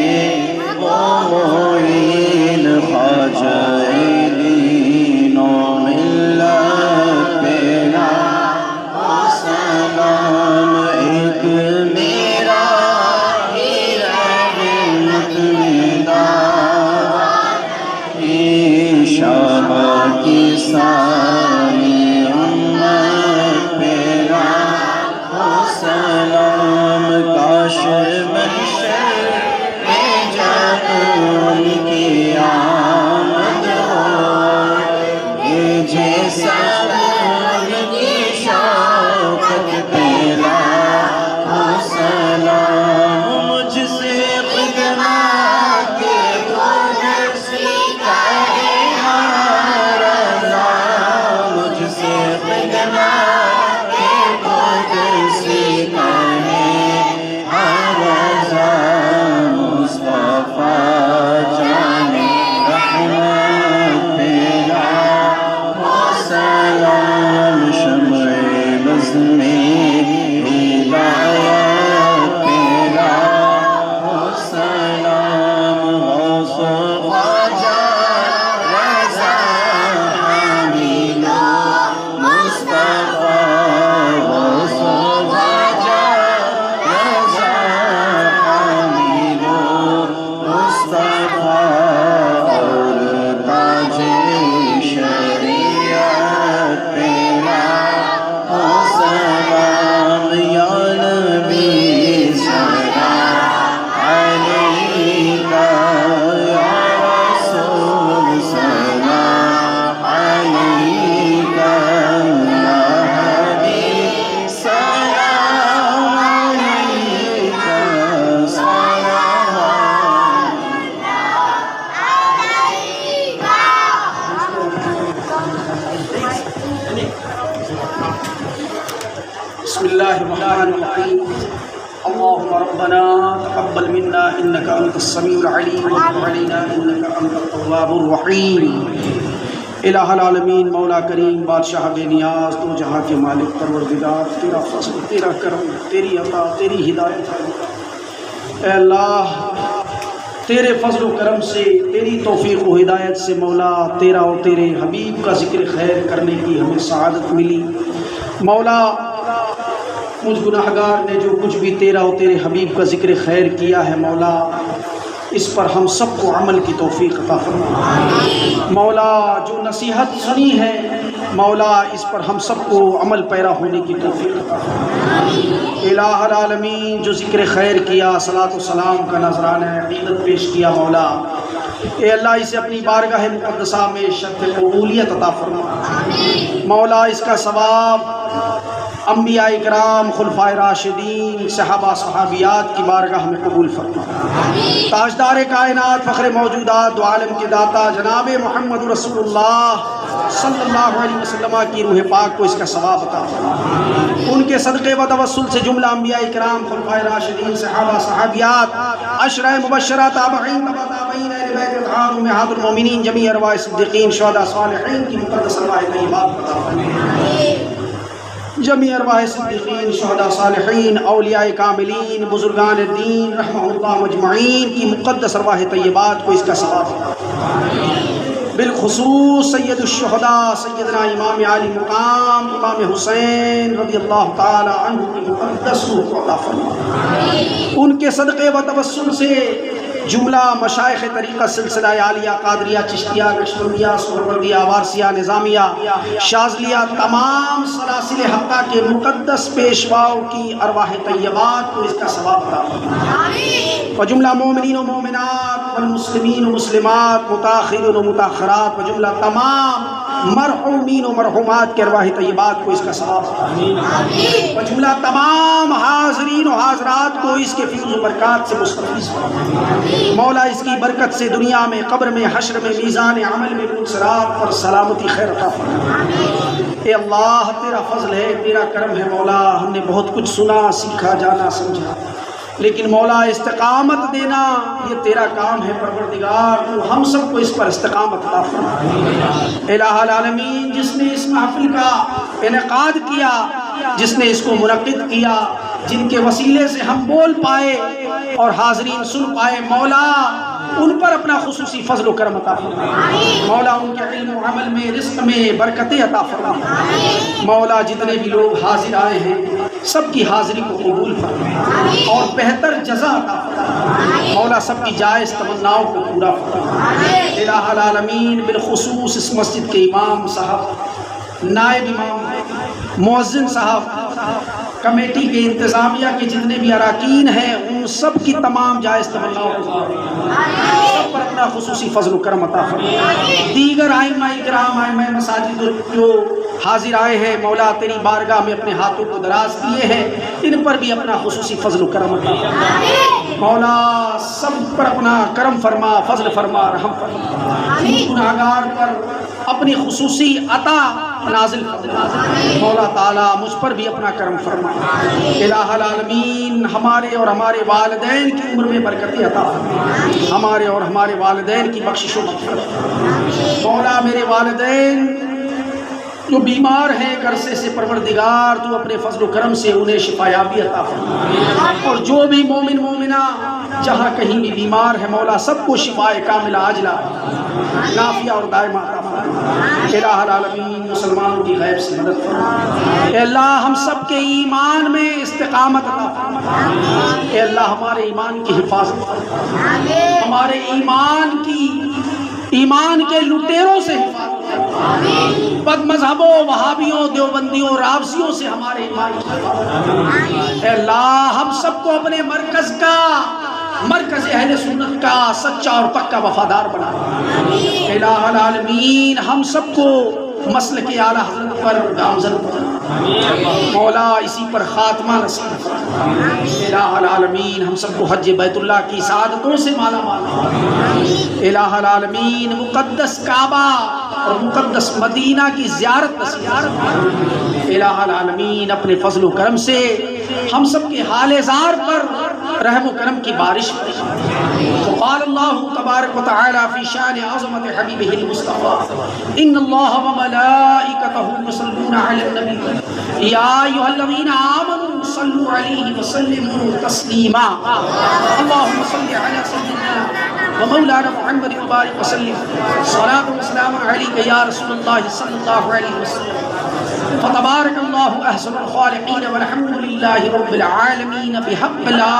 معین، خواجہ دین و ملت پہ سلام، ایک میرا ہی رحمت میں شاہ کی ساری امت پہ سلام، کاش محشر میں جب ان کی آمد ہو، یہ جیسا ان کی شوقت پہ لاکھوں سلام، مجھ سے خدمات کے قدسی کا اظہار نام، مجھ سے خدمات کے قدسی کا اظہار الرحمن الرحیم اللهم ربنا تقبل منا انك انت السميع العليم وتب علينا انك انت التواب الرحیم۔ الہ العالمین، مولا کریم، بادشاہ بے نیاز، تو جہاں کے مالک، پروردگار، تیرا فضل، تیرا کرم، تیری عطا، تیری ہدایت ہے۔ اے اللہ، تیرے فضل و کرم سے، تیری توفیق و ہدایت سے مولا، تیرا اور تیرے حبیب کا ذکر خیر کرنے کی ہمیں سعادت ملی۔ مولا، مجھ گناہگار نے جو کچھ بھی تیرا اور تیرے حبیب کا ذکر خیر کیا ہے مولا، اس پر ہم سب کو عمل کی توفیق عطا فرما۔ مولا، جو نصیحت سنی ہے مولا، اس پر ہم سب کو عمل پیرا ہونے کی توفیق عطا فرما۔ الہ العالمین، جو ذکر خیر کیا، صلاۃ و سلام کا نذرانہ عقیدت پیش کیا مولا، اے اللہ اسے اپنی بارگاہ مقدسہ میں شرط قبولیت عطا فرما۔ مولا، اس کا ثواب انبیاء کرام، خلفائے راشدین، صحابہ صحابیات کی بارگاہ میں قبول فرما۔ تاجدار کائنات، فخر موجودات، دو عالم کے داتا جناب محمد رسول اللہ صلی اللہ علیہ وسلم کی روح پاک کو اس کا ثواب عطا فرما۔ ان کے صدقے و توسل سے جملہ انبیاء کرام، خلفائے راشدین، صحابہ صحابیات، عشرہ مبشرہ، تابعین، تبع تابعین، اہل بیت اطہار، امہات المومنین، جمیع ارواح صدیقین، شہداء، صالحین کی مقدس ارواح طیبات کو عطا فرما۔ جمیع ارواح صدیقین، شہداء، صالحین، اولیاء کاملین، بزرگان دین رحمہ اللہ مجمعین کی مقدس ارواح طیبات کو اس کا ثواب عطا فرما۔ بالخصوص سید الشہداء سیدنا امام عالی مقام امام حسین رضی اللہ تعالی عنہ کی مقدس روح کو عطا فرما۔ ان کے صدقے و توسل سے جملہ مشائخ طریقہ سلسلہ عالیہ، قادریہ، چشتیہ، نقشبندیہ، سہروردیہ، وارثیہ، نظامیہ، شاذلیہ، تمام سلاسل حقہ کے مقدس پیشواؤں کی ارواح طیبات کو اس کا ثواب عطا فرما۔ و جملہ مومنین و مومنات، والمسلمین و مسلمات، متاخرین و متاخرات، و جملہ تمام مرحومین و مرحومات کے ارواح طیبات کو اس کا ثواب عطا فرما۔ و جملہ تمام حاضرین و حاضرات کو اس کے فیض و برکات سے مستفیض فرما۔ مولا، اس کی برکت سے دنیا میں، قبر میں، حشر میں، میزان عمل میں، صراط پر سلامتی خیر عطا فرما۔ اے اللہ، تیرا فضل ہے، تیرا کرم ہے مولا، ہم نے بہت کچھ سنا، سیکھا، جانا، سمجھا، لیکن مولا استقامت دینا یہ تیرا کام ہے پروردگار، تو ہم سب کو اس پر استقامت عطا فرما۔ الہ العالمین، جس نے اس محفل کا انعقاد کیا، جس نے اس کو منعقد کیا، جن کے وسیلے سے ہم بول پائے اور حاضرین سن پائے، مولا ان پر اپنا خصوصی فضل و کرم عطا فرما۔ مولا ان کے علم و عمل میں، رزق میں برکتیں عطا فرما۔ مولا جتنے بھی لوگ حاضر آئے ہیں سب کی حاضری کو قبول فرما اور بہتر جزا عطا فرما۔ مولا سب کی جائز تمناؤں کو پورا فرما۔ الہ العالمین، بالخصوص اس مسجد کے امام صاحب، نائب امام، مؤذن صاحب، کمیٹی کے انتظامیہ کے جتنے بھی اراکین ہیں، ان سب کی تمام جائز تمناؤں کو سب پر اپنا خصوصی فضل و کرم عطا فرما۔ دیگر ائمہ کرام، ائمہ مساجد جو حاضر آئے ہیں مولا، تیری بارگاہ میں اپنے ہاتھوں کو دراز کیے ہیں، ان پر بھی اپنا خصوصی فضل و کرم عطا فرما۔ مولا سب پر اپنا کرم فرما، فضل فرما، رحم فرما۔ گناہگار پر اپنی خصوصی عطا نازل فرما۔ مولا تعالیٰ مجھ پر بھی اپنا کرم فرما۔ الہ العالمین، ہمارے اور ہمارے والدین کی عمر میں برکتیں عطا فرما، ہمارے اور ہمارے والدین کی بخشش و مغفرت فرما۔ مولا میرے والدین جو بیمار ہیں عرصے سے، پروردگار تو اپنے فضل و کرم سے انہیں شفایابی عطا فرما، اور جو بھی مومن مومنہ جہاں کہیں بھی بیمار ہے مولا سب کو شفائے کاملہ عاجلہ نافیہ اور دائمہ عطا فرما۔ الہ العالمین، مسلمانوں کی غیب سے مدد فرما۔ اے اللہ ہم سب کے ایمان میں استقامت عطا فرما۔ اے اللہ ہمارے ایمان کی حفاظت فرما، ہمارے ایمان کے لٹیروں سے حفاظت فرما، بد مذہبوں، وہابیوں، دیوبندیوں، رافضیوں سے ہمارے ایمان کی حفاظت فرما۔ اے اللہ ہم سب کو اپنے مرکز اہل سنت کا سچا اور پکا وفادار بنا۔ الہ العالمین ہم سب کو مسلک اعلیٰ حضرت پر گامزن بنا، مولا اسی پر خاتمہ نصیب فرما۔ الہ العالمین ہم سب کو حج بیت اللہ کی سعادتوں سے مالا مال۔ الہ العالمین مقدس کعبہ اور مقدس مدینہ کی زیارت نصیب فرما۔ الہ العالمین اپنے فضل و کرم سے ہم سب کے حال زار پر رحم و کرم کی بارش فرما۔ وقال اللہ تبارک و تعالی فی شان عظمت حبیبہ المصطفیٰ ان اللہ وملائکتہ یصلون علی النبی یا ایھا الذین آمنوا صلوا علیہ وسلموا تسلیما اللہم صل علی سیدنا ومولانا محمد وبارک وسلم صلاۃ و سلام علیک یا رسول اللہ صلی اللہ علیہ وسلم فتبارک اللہ احسن الخالقین والحمد للہ رب العالمین بحق لا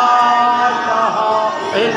الہ الا